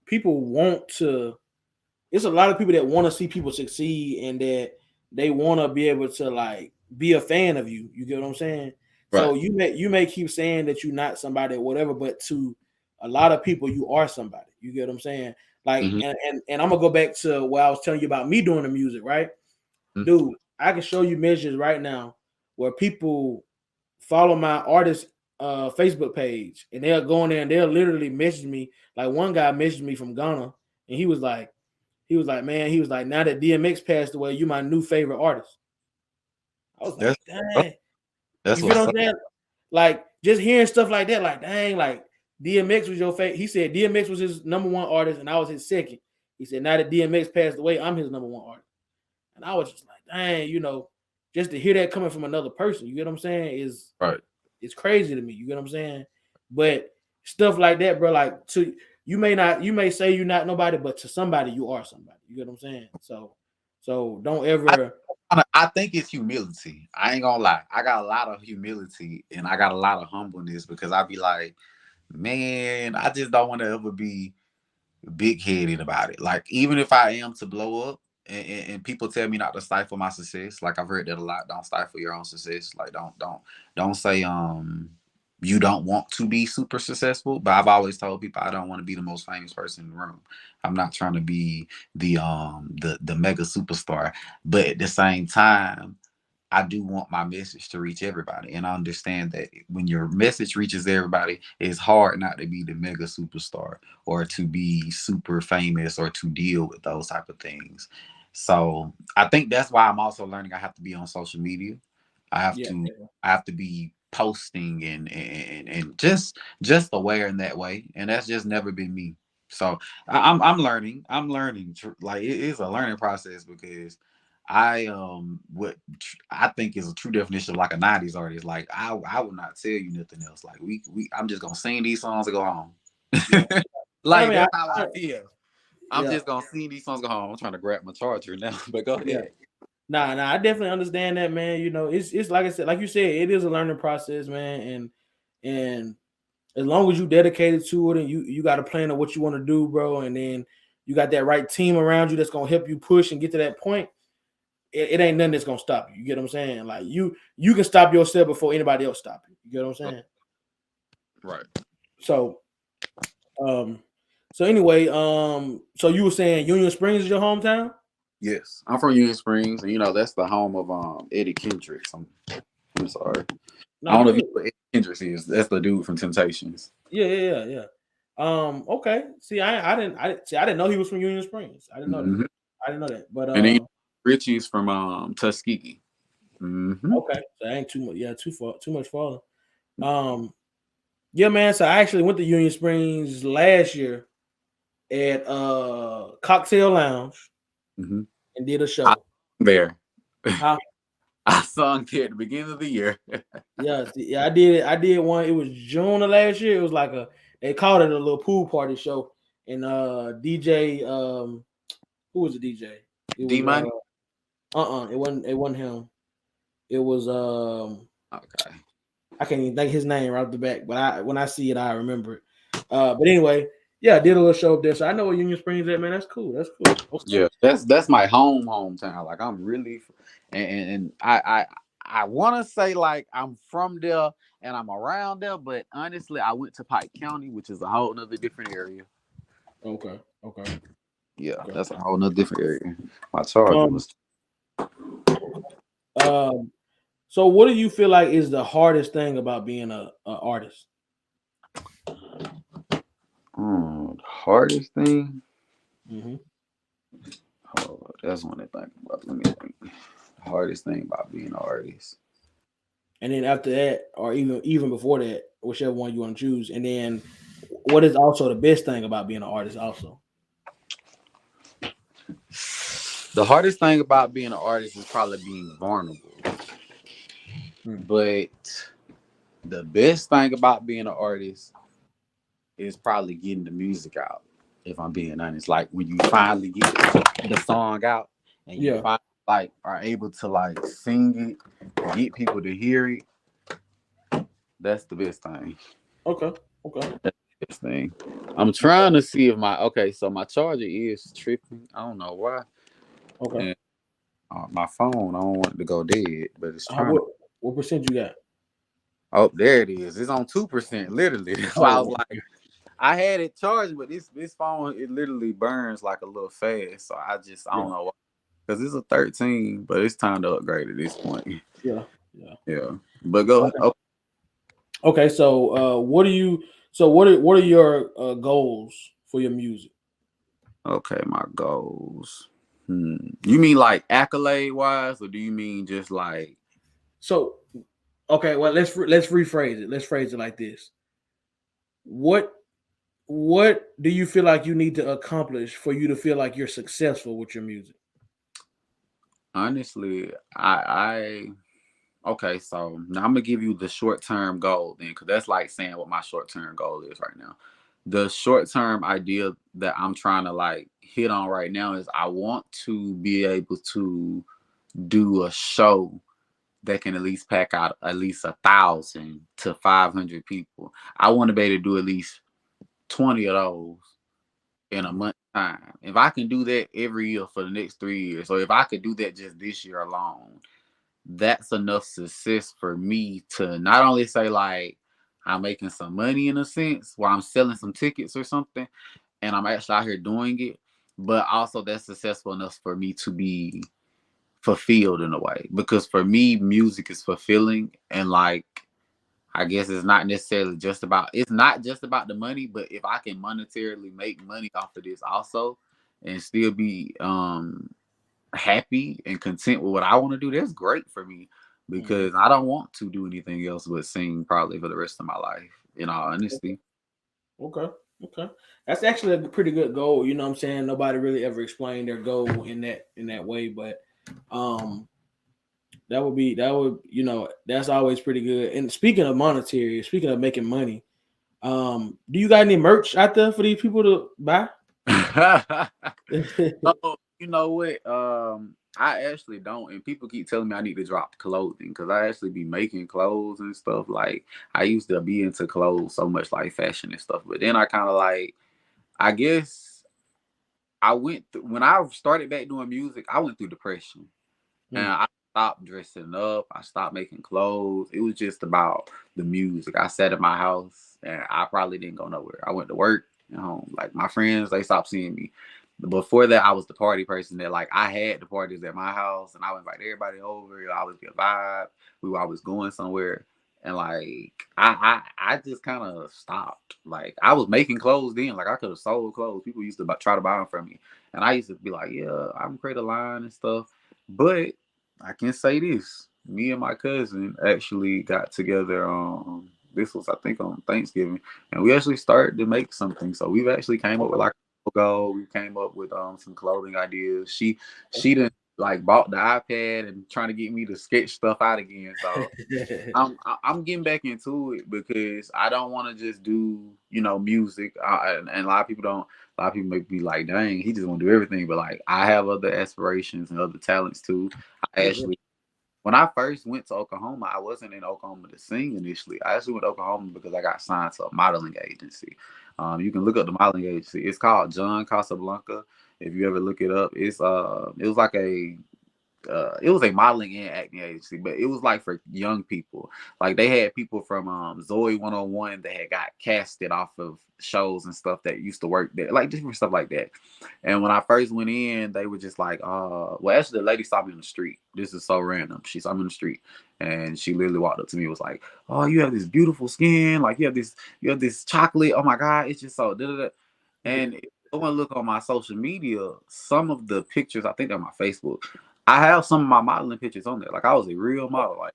want to. It's a lot of people that want to see people succeed and that they want to be able to like be a fan of you. You get what I'm saying? So Right. you may keep saying that you're not somebody or whatever, but to a lot of people you are somebody. You get what I'm saying? Like Mm-hmm. and I'm gonna go back to what I was telling you about me doing the music, right? Dude, I can show you measures right now where people follow my artist Facebook page and they'll go in there and they'll literally message me. Like one guy messaged me from Ghana and he was like, man, he was like, now that DMX passed away, you my new favorite artist. I was like, That's dang. that's You feel what's what up. I'm saying? Like just hearing stuff like that, like dang, like DMX was your favorite. He said DMX was his number one artist and I was his second. He said now that DMX passed away, I'm his number one artist. And I was just like, dang, just to hear that coming from another person, you get what I'm saying, is Right. it's crazy to me. You get what I'm saying? But stuff like that, bro, like you may say you're not nobody, but to somebody you are somebody. You get what I'm saying? So don't ever I think it's humility. I ain't gonna lie. I got a lot of humility and I got a lot of humbleness because I be like, man, I just don't want to ever be big headed about it. Like even if I am to blow up, and people tell me not to stifle my success. Like I've heard that a lot. Don't stifle your own success. Like don't say you don't want to be super successful. But I've always told people I don't want to be the most famous person in the room. I'm not trying to be the mega superstar. But at the same time, I do want my message to reach everybody. And I understand that when your message reaches everybody, it's hard not to be the mega superstar or to be super famous or to deal with those type of things. So I think that's why I'm also learning I have to be on social media. I have yeah. to I have to be posting and just aware in that way. And that's just never been me. So I'm learning. I'm learning. Like it is a learning process because I what I think is a true definition of like a '90s artist. Like I would not tell you nothing else. Like we I'm just gonna sing these songs and go home. Yeah. I Like mean, that's how I feel. I'm yeah, just gonna sing these songs and go home. I'm trying to grab my charger now, but go yeah. ahead. Nah, I definitely understand that, man. It's like I said, like you said, it is a learning process, man. And as long as you dedicated to it and you got a plan of what you want to do, bro, and then you got that right team around you that's gonna help you push and get to that point, it ain't nothing that's gonna stop you. You get what I'm saying? Like you can stop yourself before anybody else stop you. You get what I'm saying? Right. So um so anyway, so you were saying Union Springs is your hometown? Yes, I'm from Union Springs, and that's the home of Eddie Kendricks. I'm sorry. No, I don't you know if you good. know what Eddie Kendricks is. That's the dude from Temptations. Yeah. Okay. See, I didn't know he was from Union Springs. I didn't know that. Hmm. I didn't know that. But And then Richie's from Tuskegee. Hmm. okay. So I ain't too much. Yeah, too much farther. Um, yeah, man. So I actually went to Union Springs last year at Cocktail Lounge Hmm. and did a I show. there. Huh? I sung there at the beginning of the year. Yeah, I did it. I did one. It was June of last year. It was like they called it a little pool party show. And DJ, who was the DJ? It D was Money. it wasn't him. It was Okay. I can't even think his name right off the back, but when I see it, I remember it. But anyway, yeah, I did a little show up there. So I know where Union Springs at, man. That's cool. That's cool. Okay. Yeah, that's my hometown. Like I'm really, and I want to say like I'm from there and I'm around there, but honestly, I went to Pike County, which is a whole nother different area. Okay. Okay. Yeah, Okay. that's a whole nother different area. My charger Um, was. um, so what do you feel like is the hardest thing about being a artist? Hardest thing. Mm-hmm. Oh, that's one to think about. Let me think. The hardest thing about being an artist. and then after that, or even before that, whichever one you want to choose, and then what is also the best thing about being an artist? Also, The hardest thing about being an artist is probably being vulnerable. Hmm. But the best thing about being an artist is probably getting the music out. If I'm being honest, like when you finally get the song out and you Yeah. finally like are able to like sing it, get people to hear it, that's the best thing. Okay. Okay. Best thing. I'm trying to see if so my charger is tripping. I don't know why. Okay. And my phone, I don't want it to go dead, but it's How trying to. what percent you got? Oh, there it is. It's on 2%. Literally, that's why I was Oh, like, I had it charged, but this phone it literally burns like a little fast. So I yeah. don't know why. Because it's a 13, but it's time to upgrade at this point. Yeah. Yeah. Yeah, but go. Okay. Oh, Okay. So, what do you? So, what are your goals for your music? okay, my goals. You mean like accolade wise, or do you mean just like? So, okay. Well, let's rephrase it. Let's phrase it like this. What What do you feel like you need to accomplish for you to feel like you're successful with your music? Honestly, I okay. So now I'm gonna give you the short term goal then, because that's like saying what my short term goal is right now. The short term idea that I'm trying to like hit on right now is I want to be able to do a show that can at least pack out at least 1,000 to 500 people. I want to be able to do at least 20 of those in a month time. If I can do that every year for the next 3 years, or if I could do that just this year alone, that's enough success for me to not only say like I'm making some money in a sense while I'm selling some tickets or something, and I'm actually out here doing it, but also that's successful enough for me to be fulfilled in a way. Because for me, music is fulfilling, and like I guess it's not just about the money, but if I can monetarily make money off of this also and still be happy and content with what I want to do, that's great for me, Mhm. because I don't want to do anything else but sing probably for the rest of my life, in all honesty. Okay. Okay. That's actually a pretty good goal. You know what I'm saying? Nobody really ever explained their goal in that way, but um that's always pretty good. And speaking of monetary, speaking of making money, do you got any merch out there for these people to buy? Oh, you know what? I actually don't, and people keep telling me I need to drop clothing because I actually be making clothes and stuff. Like I used to be into clothes so much, like fashion and stuff, but then I kind of like, I guess when I started back doing music, I went through depression. And Mm, I stopped dressing up. I stopped making clothes. It was just about the music. I sat in my house and I probably didn't go nowhere. I went to work and home. Like my friends, they stopped seeing me. Before that, I was the party person that like I had the parties at my house and I would invite everybody over. I always get a vibe. We were always going somewhere. And like I just kind of stopped. Like I was making clothes then. Like I could have sold clothes. People used to try to buy them from me, and I used to be like, yeah, I'm create a line and stuff. But I can say this. Me and my cousin actually got together this was I think on Thanksgiving, and we actually started to make something. So we've actually came up with okay. like a logo. We came up with some clothing ideas. She didn't like bought the iPad and trying to get me to sketch stuff out again. So I'm getting back into it because I don't want to just do music. And a lot of people don't. A lot of people may be like, "Dang, he just want to do everything." But like, I have other aspirations and other talents too. I Yeah. actually, when I first went to Oklahoma, I wasn't in Oklahoma to sing initially. I actually went to Oklahoma because I got signed to a modeling agency. You can look up the modeling agency. It's called John Casablanca. If you ever look it up, it was like it was a modeling and acting agency, but it was like for young people. Like they had people from Zoe 101 that had got casted off of shows and stuff that used to work there, like different stuff like that. And when I first went in, they were just like, well, actually, the lady saw me in the street. This is so random. She saw me in the street, and she literally walked up to me and was like, "Oh, you have this beautiful skin. Like you have this chocolate. Oh my God, it's just so da da da." Yeah. And if you want to look on my social media, some of the pictures, I think on my Facebook, I have some of my modeling pictures on there. Like I was a real model. Like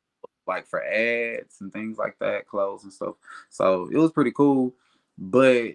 like for ads and things like that, clothes and stuff. So it was pretty cool, but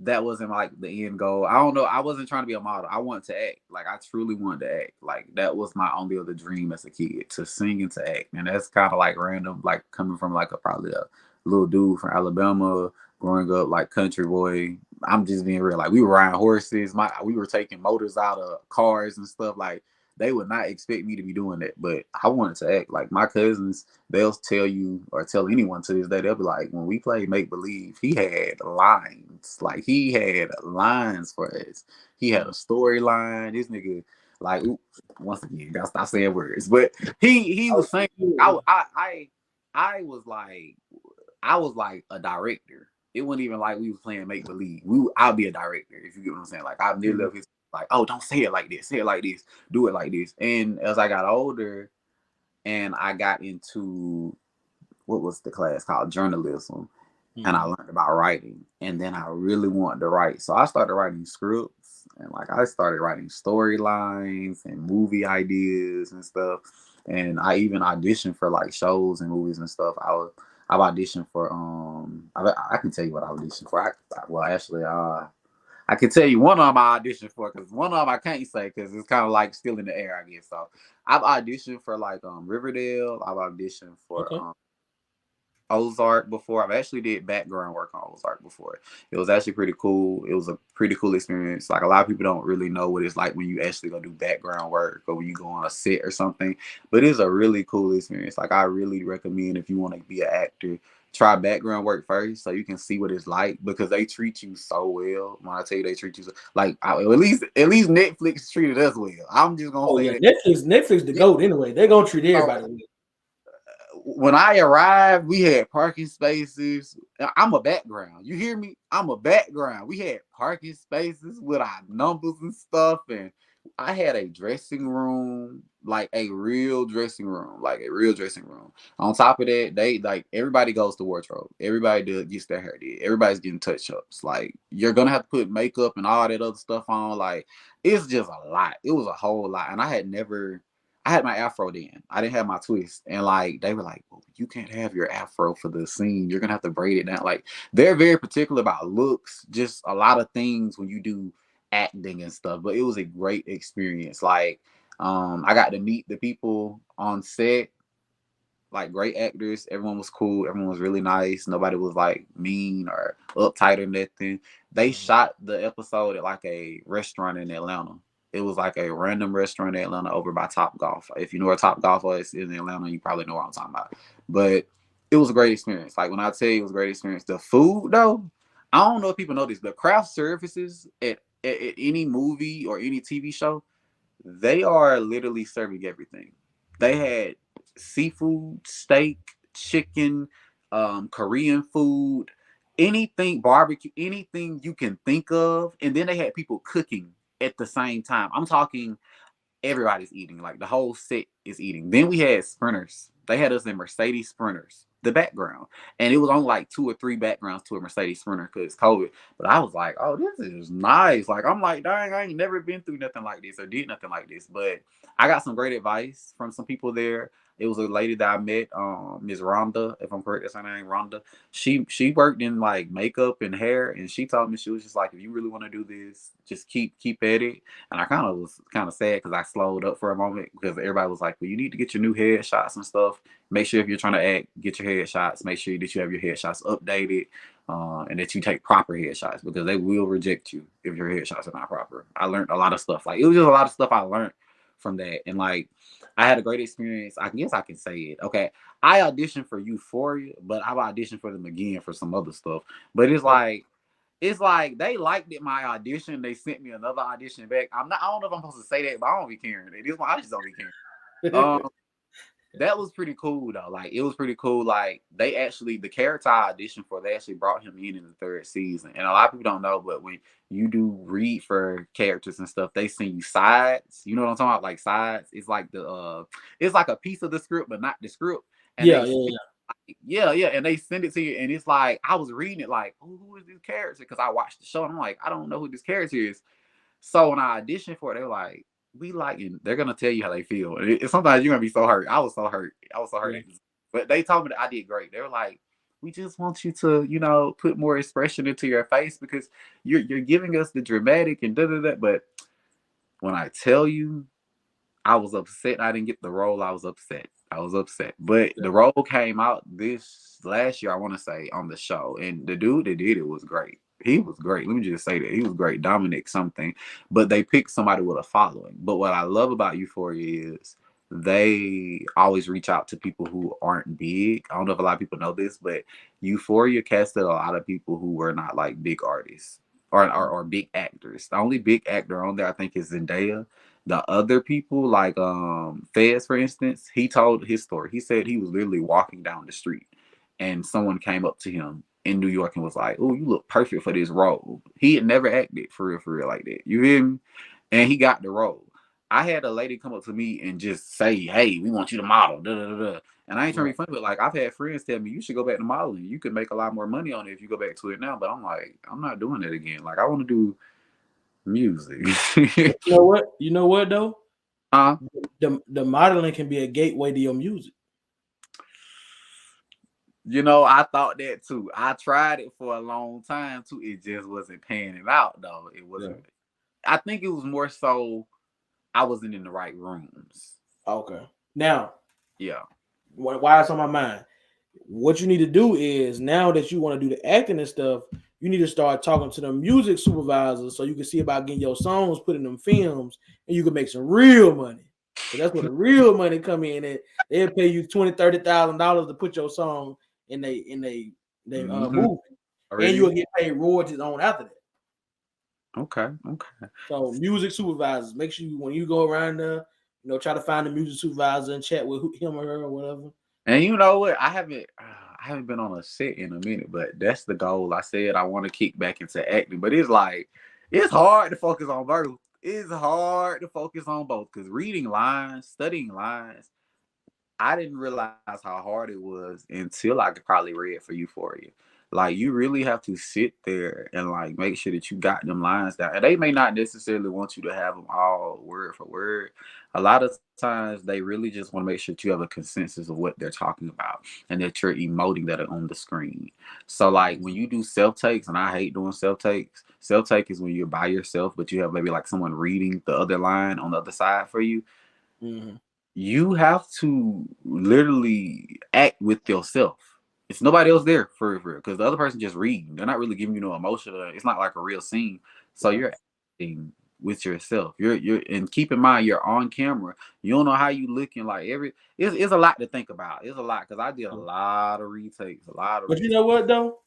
that wasn't like the end goal. I don't know. I wasn't trying to be a model. I wanted to act. Like I truly wanted to act. Like that was my only other dream as a kid, to sing and to act. And that's kind of like random, like coming from like probably a little dude from Alabama, growing up like country boy. I'm just being real. Like we were riding horses. We were taking motors out of cars and stuff. Like they would not expect me to be doing that, but I wanted to act. Like my cousins, they'll tell you or tell anyone to this day, they'll be like, when we played make believe, he had lines. Like he had lines for us. He had a storyline. This nigga, like, once again, gotta stop saying words. But he was saying, I was like, I was like a director. It wasn't even like we was playing make believe. I'll be a director, if you get what I'm saying. Like I've nearly left his like, oh, don't say it like this, say it like this, do it like this. And as I got older and I got into what was the class called journalism, and I learned about writing, and then I really wanted to write. So I started writing scripts, and like I started writing storylines and movie ideas and stuff. And I even auditioned for like shows and movies and stuff. I've auditioned for I can tell you what I auditioned for. I can tell you one of them I auditioned for, because one of them I can't say because it's kind of like still in the air, I guess. So I've auditioned for like Riverdale. I've auditioned for Okay. Ozark before. I've actually did background work on Ozark before. It was actually pretty cool. It was a pretty cool experience. Like a lot of people don't really know what it's like when you actually go do background work or when you go on a set or something. But it's a really cool experience. Like I really recommend, if you want to be an actor, try background work first so you can see what it's like, because they treat you so well. When I tell you they treat you so, like at least Netflix treated us well. I'm just gonna Oh say yeah, that. Netflix the GOAT anyway. They're gonna treat So, everybody well. when I arrived, we had parking spaces. I'm a background. You hear me? I'm a background. We had parking spaces with our numbers and stuff. And I had a dressing room, like a real dressing room, like a real dressing room. On top of that, they like everybody goes to wardrobe. Everybody gets their hair did. Everybody's getting touch ups. Like you're gonna have to put makeup and all that other stuff on. Like it's just a lot. It was a whole lot. And I had my afro then. I didn't have my twist. And like they were like, well, you can't have your afro for the scene. You're gonna have to braid it down. Like they're very particular about looks, just a lot of things when you do acting and stuff. But it was a great experience. Like I got to meet the people on set, like great actors. Everyone was cool. Everyone was really nice. Nobody was like mean or uptight or nothing. They shot the episode at like a restaurant in Atlanta. It was like a random restaurant in Atlanta over by Top Golf. If you know where Top Golf is in Atlanta, you probably know what I'm talking about. But it was a great experience. Like when I tell you it was a great experience. The food though, I don't know if people know this. The craft services at any movie or any TV show, they are literally serving everything. They had seafood, steak, chicken, Korean food, anything barbecue, anything you can think of. And then they had people cooking at the same time. I'm talking everybody's eating. Like the whole set is eating. Then we had sprinters. They had us in Mercedes sprinters, the background. And it was only like 2 or 3 backgrounds to a Mercedes sprinter because COVID. But I was like, oh, this is nice. Like, I'm like, dang, I ain't never been through nothing like this or did nothing like this. But I got some great advice from some people there. It was a lady that I met, Miss Rhonda, if I'm correct, that's her name, Rhonda. She worked in like makeup and hair, and she told me, she was just like, if you really want to do this, just keep at it. And I kind of was kind of sad because I slowed up for a moment because everybody was like, well, you need to get your new headshots and stuff. Make sure if you're trying to act, get your headshots. Make sure that you have your headshots updated, and that you take proper headshots, because they will reject you if your headshots are not proper. I learned a lot of stuff. Like it was just a lot of stuff I learned from that. And like I had a great experience. I guess I can say it. Okay. I auditioned for Euphoria, but I've auditioned for them again for some other stuff. But it's like they liked it, my audition. They sent me another audition back. I don't know if I'm supposed to say that, but I don't be caring. This one I just don't be caring. That was pretty cool though. Like it was pretty cool. Like the character I auditioned for, they actually brought him in the 3rd season. And a lot of people don't know, but when you do read for characters and stuff, they send you sides. You know what I'm talking about? Like sides. It's like it's like a piece of the script, but not the script. And Yeah, yeah. And they send it to you, and it's like I was reading it like, oh, who is this character? Because I watched the show and I'm like, I don't know who this character is. So when I auditioned for it, they were like, we like, and they're gonna tell you how they feel. And sometimes you're gonna be so hurt. I was so hurt. I was so hurt. Yeah. But they told me that I did great. They were like, we just want you to, you know, put more expression into your face because you're giving us the dramatic and da da da. But when I tell you, I was upset. I didn't get the role. I was upset. I was upset. But the role came out this last year, I want to say, on the show. And the dude that did it was great. He was great. Let me just say that. He was great. Dominic something. But they picked somebody with a following. But what I love about Euphoria is they always reach out to people who aren't big. I don't know if a lot of people know this, but Euphoria casted a lot of people who were not like big artists or big actors. The only big actor on there, I think, is Zendaya. The other people, like Fez, for instance, he told his story. He said he was literally walking down the street and someone came up to him in New York and was like, "Oh, you look perfect for this role." He had never acted for real like that. You hear me? And he got the role. I had a lady come up to me and just say, "Hey, we want you to model." Da, da, da, da. And I ain't trying to be funny, but like I've had friends tell me you should go back to modeling. You could make a lot more money on it if you go back to it now. But I'm like, I'm not doing it again. Like I want to do music. You know what? You know what though? Huh? The modeling can be a gateway to your music. You know, I thought that too. I tried it for a long time too. It just wasn't panning out though. It wasn't. Yeah. I think it was more so I wasn't in the right rooms. Okay. Now, Yeah. why it's on my mind? What you need to do is now that you want to do the acting and stuff, you need to start talking to the music supervisors so you can see about getting your songs put in them films and you can make some real money. Because that's where the real money come in and they'll pay you $20,000-$30,000 to put your song in they movie. And you'll get paid royalties on after that. Okay. Okay. So music supervisors, make sure when you go around there, try to find the music supervisor and chat with him or her or whatever. And you know what? I haven't been on a set in a minute, but that's the goal. I said I want to kick back into acting, but it's like it's hard to focus on both. It's hard to focus on both because reading lines, studying lines, I didn't realize how hard it was until I could probably read for Euphoria. Like you really have to sit there and like make sure that you got them lines down. And they may not necessarily want you to have them all word for word. A lot of times they really just want to make sure that you have a consensus of what they're talking about and that you're emoting that are on the screen. So like when you do self takes, and I hate doing self takes. Self take is when you're by yourself, but you have maybe like someone reading the other line on the other side for you. Mm-hmm. You have to literally act with yourself. It's nobody else there for real, because the other person just reading. They're not really giving you no emotion. It's not like a real scene. So you're acting with yourself. You're and keep in mind you're on camera. You don't know how you looking. Like it's a lot to think about. It's a lot because I did a lot of retakes. But you know what though?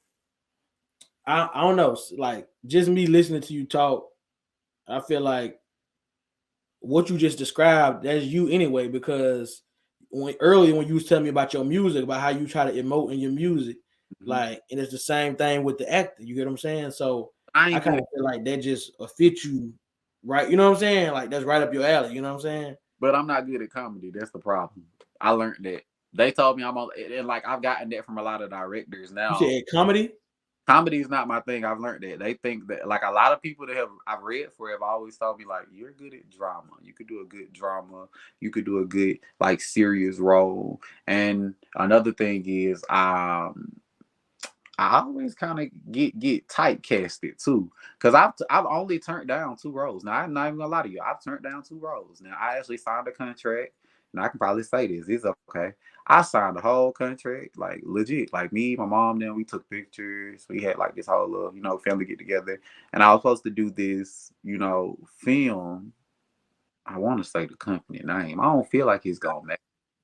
I don't know. Like just me listening to you talk, I feel like what you just described, that's you anyway, because earlier when you was telling me about your music, about how you try to emote in your music, like, and it's the same thing with the acting. You get what I'm saying? So I kind of feel like that just fit you right. You know what I'm saying? Like that's right up your alley. You know what I'm saying? But I'm not good at comedy. That's the problem. I learned that. They told me I'm on, and like I've gotten that from a lot of directors You now. said comedy? Comedy is not my thing. I've learned that. They think that like a lot of people that I've read for have always told me like you're good at drama. You could do a good drama. You could do a good like serious role. And another thing is I always kind of get typecasted too, because I've only turned down 2 roles. Now I'm not even gonna lie to you, I've turned down 2 roles. Now I actually signed a contract, and I can probably say this. It's okay. I signed the whole contract, like legit. Like me, my mom, then we took pictures. We had like this whole little, family get together, and I was supposed to do this, film. I want to say the company name. I don't feel like it's gonna make.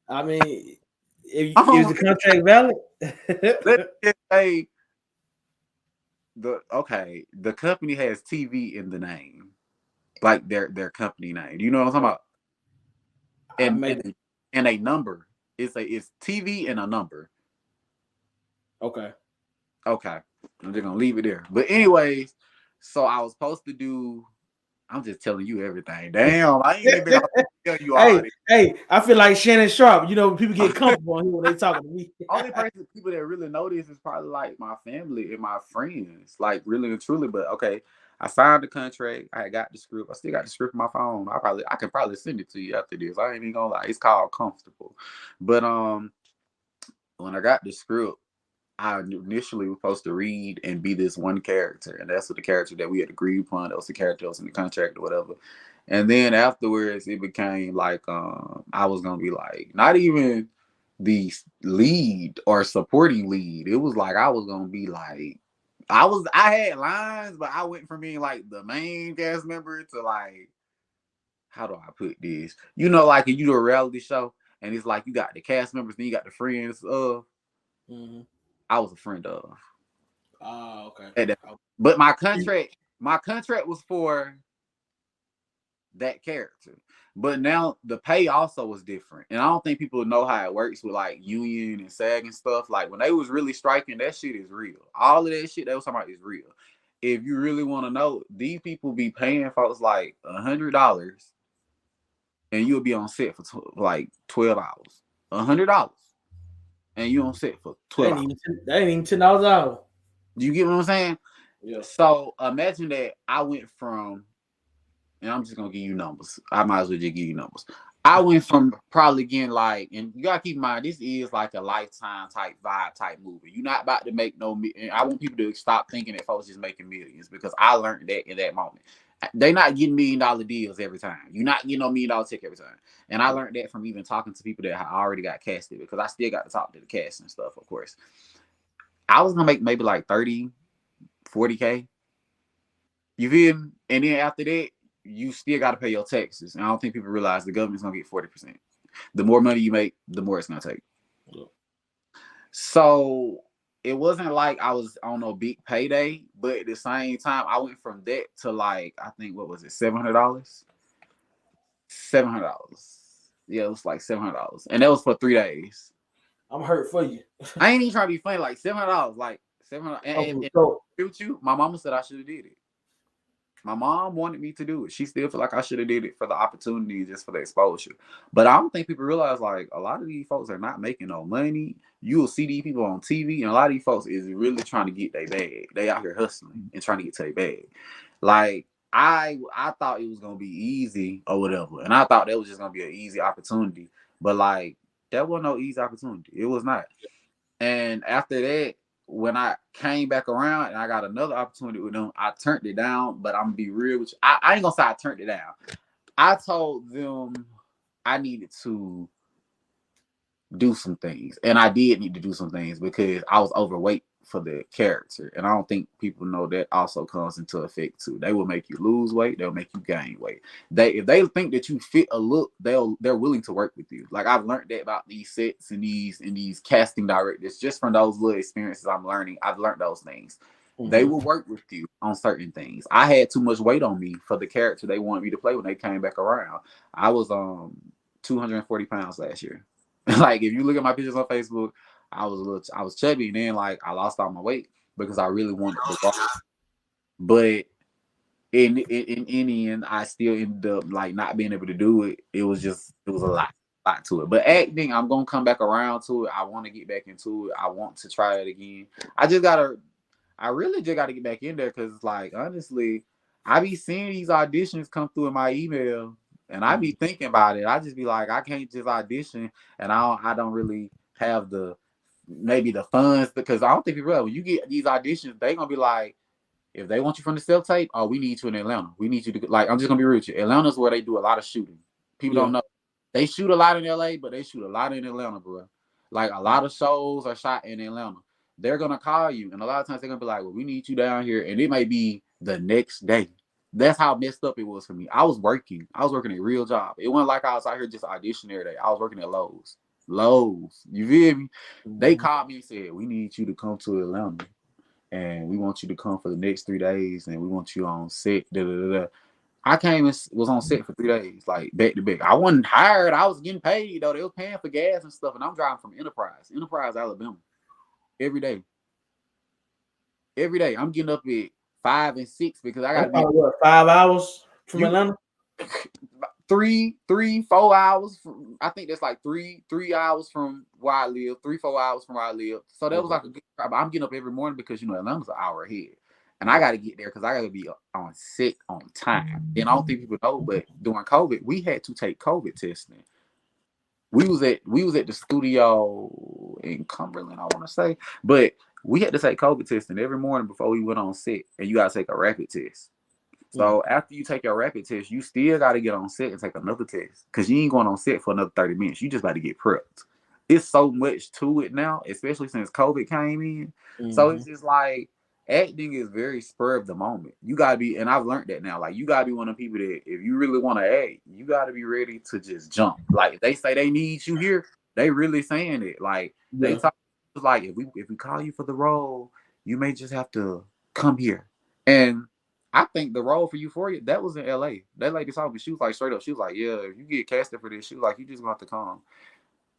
I mean, is the contract valid? Let's just say the company has TV in the name, like their company name. You know what I'm talking about? And a number. It's TV and a number. Okay. Okay. I'm just gonna leave it there. But anyways, so I was supposed to do. I'm just telling you everything. Damn, I ain't even been tell you all this. Hey, I feel like Shannon Sharp. People get comfortable on here when they talking to me. Only people that really know this is probably like my family and my friends, like really and truly. But okay, I signed the contract. I got the script. I still got the script on my phone. I can probably send it to you after this. I ain't even gonna lie. It's called Comfortable. But when I got the script, I initially was supposed to read and be this one character, and that's what the character that we had agreed upon. That was the character that was in the contract or whatever. And then afterwards, it became like I was gonna be like not even the lead or supporting lead. It was like I was gonna be like I had lines, but I went from being like the main cast member to like, how do I put this? You know, like if you do a reality show and it's like you got the cast members, then you got the friends of. Mm-hmm. I was a friend of. Okay. But my contract was for that character. But now the pay also was different. And I don't think people know how it works with like union and SAG and stuff. Like when they was really striking, that shit is real. All of that shit they was talking about is real. If you really want to know, these people be paying folks like $100 and you'll be on set for like 12 hours. $100 and you on set for 12 hours. That ain't even $10 out. You get what I'm saying? Yeah. So imagine that I went from, and I'm just gonna give you numbers. I might as well just give you numbers. I went from probably getting like, and you gotta keep in mind, this is like a Lifetime type vibe type movie. You're not about to make no. And I want people to stop thinking that folks just making millions, because I learned that in that moment. They not getting $1 million deals every time. You're not getting no $1 million check every time. And I learned that from even talking to people that already got casted, because I still got to talk to the cast and stuff, of course. I was gonna make maybe like 30, 40K. You feel me? And then after that, you still got to pay your taxes. And I don't think people realize the government's going to get 40%. The more money you make, the more it's going to take. Yeah. So it wasn't like I was on no big payday, but at the same time, I went from that to like, I think, what was it, $700? $700. Yeah, it was like $700. And that was for 3 days. I'm hurt for you. I ain't even trying to be funny, like $700, like $700. And with you, my mama said I should have did it. My mom wanted me to do it. She still feel like I should have did it for the opportunity, just for the exposure. But I don't think people realize, like, a lot of these folks are not making no money. You will see these people on TV, and a lot of these folks is really trying to get their bag. They out here hustling and trying to get to their bag. Like, I thought it was gonna be easy or whatever, and I thought that was just gonna be an easy opportunity. But like, that wasn't no easy opportunity. It was not. And after that, when I came back around and I got another opportunity with them, I turned it down. But I'm gonna be real with you. I ain't gonna say I turned it down. I told them I needed to do some things, and I did need to do some things because I was overweight for the character, and I don't think people know that also comes into effect too. They will make you lose weight, they'll make you gain weight. If they think that you fit a look, they're willing to work with you. Like, I've learned that about these sets and these casting directors, just from those little experiences I'm learning. I've learned those things. Mm-hmm. They will work with you on certain things. I had too much weight on me for the character they wanted me to play when they came back around. I was 240 pounds last year. Like, if you look at my pictures on Facebook, I was chubby, and then like I lost all my weight because I really wanted to walk. But in the end, I still ended up like not being able to do it. It was a lot to it. But acting, I'm gonna come back around to it. I want to get back into it. I want to try it again. I really just gotta get back in there, because like, honestly, I be seeing these auditions come through in my email, and I be thinking about it. I just be like, I can't just audition, and I don't really have maybe the funds, because I don't think people realize when you get these auditions, they gonna be like, if they want you from the self-tape, oh, we need you in Atlanta. We need you to, like, I'm just gonna be real with you. Atlanta's where they do a lot of shooting. People don't know. They shoot a lot in LA, but they shoot a lot in Atlanta, bro. Like, a lot of shows are shot in Atlanta. They're gonna call you, and a lot of times they're gonna be like, well, we need you down here, and it may be the next day. That's how messed up it was for me. I was working a real job. It wasn't like I was out here just auditioning every day. I was working at Lowe's. You feel me? Mm-hmm. They called me and said, we need you to come to Atlanta, and we want you to come for the next 3 days, and we want you on set. I came and was on set for 3 days, like back to back. I wasn't hired. I was getting paid though. They was paying for gas and stuff, and I'm driving from Enterprise, Alabama, every day. I'm getting up at 5 and 6 because I got to be 5 hours from Atlanta. 3, 4 hours from, I think that's like 3 hours from where I live, 3-4 hours from where I live. So that was like a good job. I'm getting up every morning because, Atlanta's an hour ahead. And I got to get there because I got to be on set on time. And I don't think people know, but during COVID, we had to take COVID testing. We was at the studio in Cumberland, I want to say. But we had to take COVID testing every morning before we went on set, and you got to take a rapid test. So after you take your rapid test, you still got to get on set and take another test because you ain't going on set for another 30 minutes. You just about to get prepped. It's so much to it now, especially since COVID came in. So it's just like acting is very spur of the moment. You got to be, and I've learned that now. Like you got to be one of the people that if you really want to act, you got to be ready to just jump. Like if they say they need you here, they really saying it. Like they talk like if we call you for the role, you may just have to come here. And I think the role for Euphoria, that was in LA. That lady saw me. She was like, straight up, she was like, yeah, if you get casted for this, she was like, you just gonna have to come.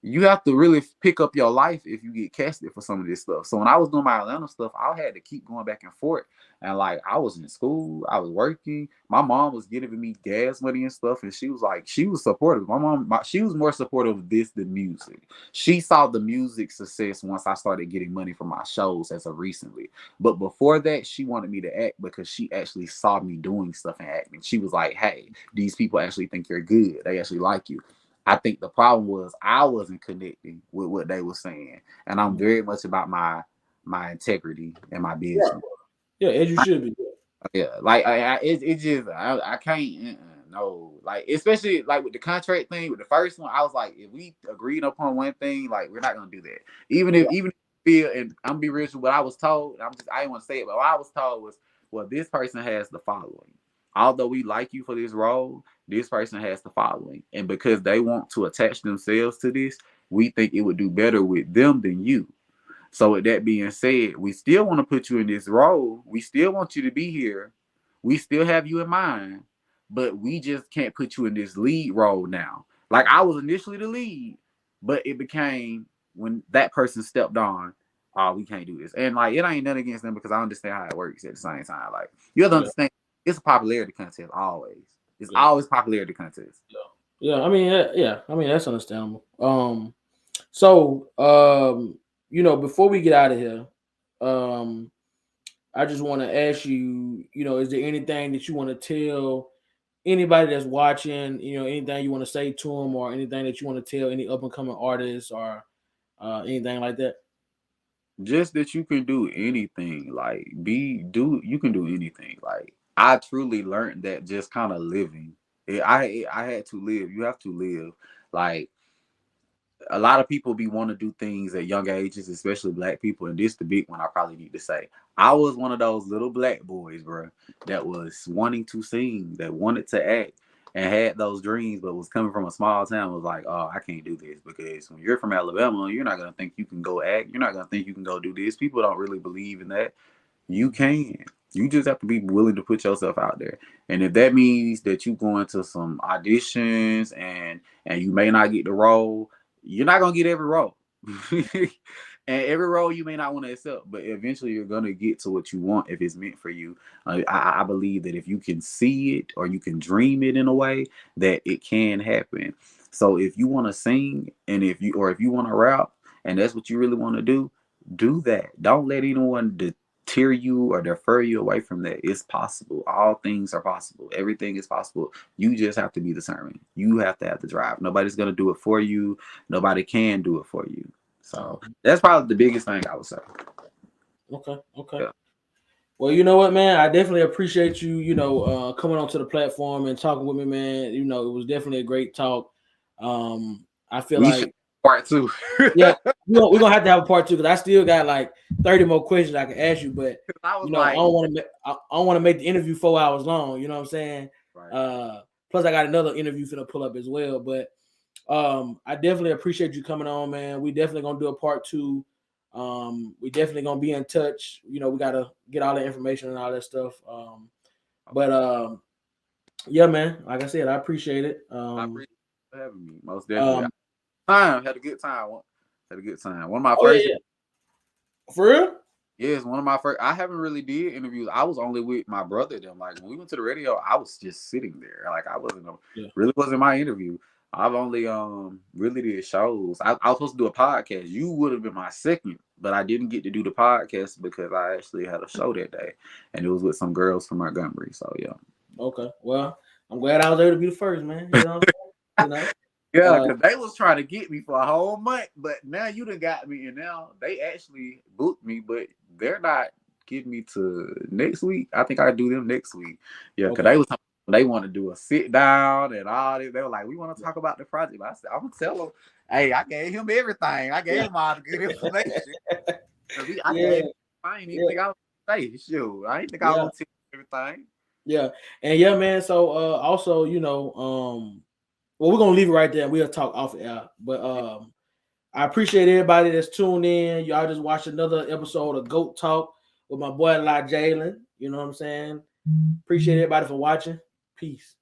You have to really pick up your life if you get casted for some of this stuff. So when I was doing my Atlanta stuff, I had to keep going back and forth. And like I was in school, I was working. My mom was giving me gas money and stuff, and she was like, she was supportive. My mom, she was more supportive of this than music. She saw the music success once I started getting money from my shows as of recently. But before that, she wanted me to act because she actually saw me doing stuff and acting. She was like, hey, these people actually think you're good. They actually like you. I think the problem was I wasn't connecting with what they were saying, and I'm very much about my integrity and my business. Yeah, as you should be. Yeah, like it just I can't no, like especially like with the contract thing with the first one, I was like, if we agreed upon one thing, like we're not gonna do that. Even if feel, and I'm be real with what I was told. I didn't want to say it, but what I was told was, well, this person has the following. Although we like you for this role, this person has the following, and because they want to attach themselves to this, we think it would do better with them than you. So with that being said, we still want to put you in this role. We still want you to be here. We still have you in mind, but we just can't put you in this lead role now. Like I was initially the lead, but it became when that person stepped on, oh, we can't do this. And like it ain't nothing against them because I understand how it works at the same time. Like you have to understand it's a popularity contest always. It's always popularity contest. Yeah. I mean, I mean that's understandable. So you know, before we get out of here, I just want to ask you, you know, is there anything that you want to tell anybody that's watching, you know, anything you want to say to them or anything that you want to tell any up and coming artists or anything like that? Just that you can do anything. Like you can do anything. Like I truly learned that just kind of living. I had to live. You have to live. Like a lot of people be want to do things at young ages, especially black people. And this the big one I probably need to say. I was one of those little black boys, bro, that was wanting to sing, that wanted to act and had those dreams, but was coming from a small town, was like, oh, I can't do this because when you're from Alabama, you're not going to think you can go act. You're not going to think you can go do this. People don't really believe in that. You can. You just have to be willing to put yourself out there. And if that means that you go into some auditions and you may not get the role, you're not gonna get every role. And every role you may not want to accept, but eventually you're gonna get to what you want if it's meant for you. I believe that if you can see it or you can dream it in a way, that it can happen. So if you want to sing and if you want to rap and that's what you really want to do that. Don't let anyone deter you or defer you away from that. It's possible. All things are possible. Everything is possible. You just have to be determined. You have to have the drive. Nobody's gonna do it for you. Nobody can do it for you. So that's probably the biggest thing I would say. Okay. Yeah. Well, you know what, man? I definitely appreciate you, you know, coming onto the platform and talking with me, man. You know, it was definitely a great talk. I feel We like should part two. yeah, we're gonna have to have a part two because I still got like 30 more questions I can ask you, but I was you know, like, I don't want to make the interview 4 hours long. You know what I'm saying? right. Plus, I got another interview for the pull up as well. But I definitely appreciate you coming on, man. We definitely gonna do a part two. We definitely gonna be in touch. You know, we gotta get all the information and all that stuff. But yeah, man. Like I said, I appreciate it. I appreciate you having me. Most definitely. Had a good time. Had a good time. One of my oh first. yeah. For real? Yes, one of my first. I haven't really did interviews. I was only with my brother. Them like when we went to the radio, I was just sitting there. Like I wasn't really wasn't my interview. I've only really did shows. I was supposed to do a podcast. You would have been my second, but I didn't get to do the podcast because I actually had a show that day, and it was with some girls from Montgomery. So yeah. Okay. Well, I'm glad I was able to be the first, man. You know. Yeah, because they was trying to get me for a whole month, but now you done got me, and now they actually booked me, but they're not getting me to next week. I think I do them next week. Yeah, because they want to do a sit down and all this. They were like, we want to talk about the project. But I said, I'm gonna tell them, hey, I gave him everything. I gave him all the good information. I didn't even think I was gonna say shoot. I didn't think I was gonna tell everything. Yeah, and yeah, man. So also, you know, well, we're gonna leave it right there. We'll talk off air. But I appreciate everybody that's tuned in. Y'all just watched another episode of Goat Talk with my boy Jalen. You know what I'm saying? Appreciate everybody for watching. Peace.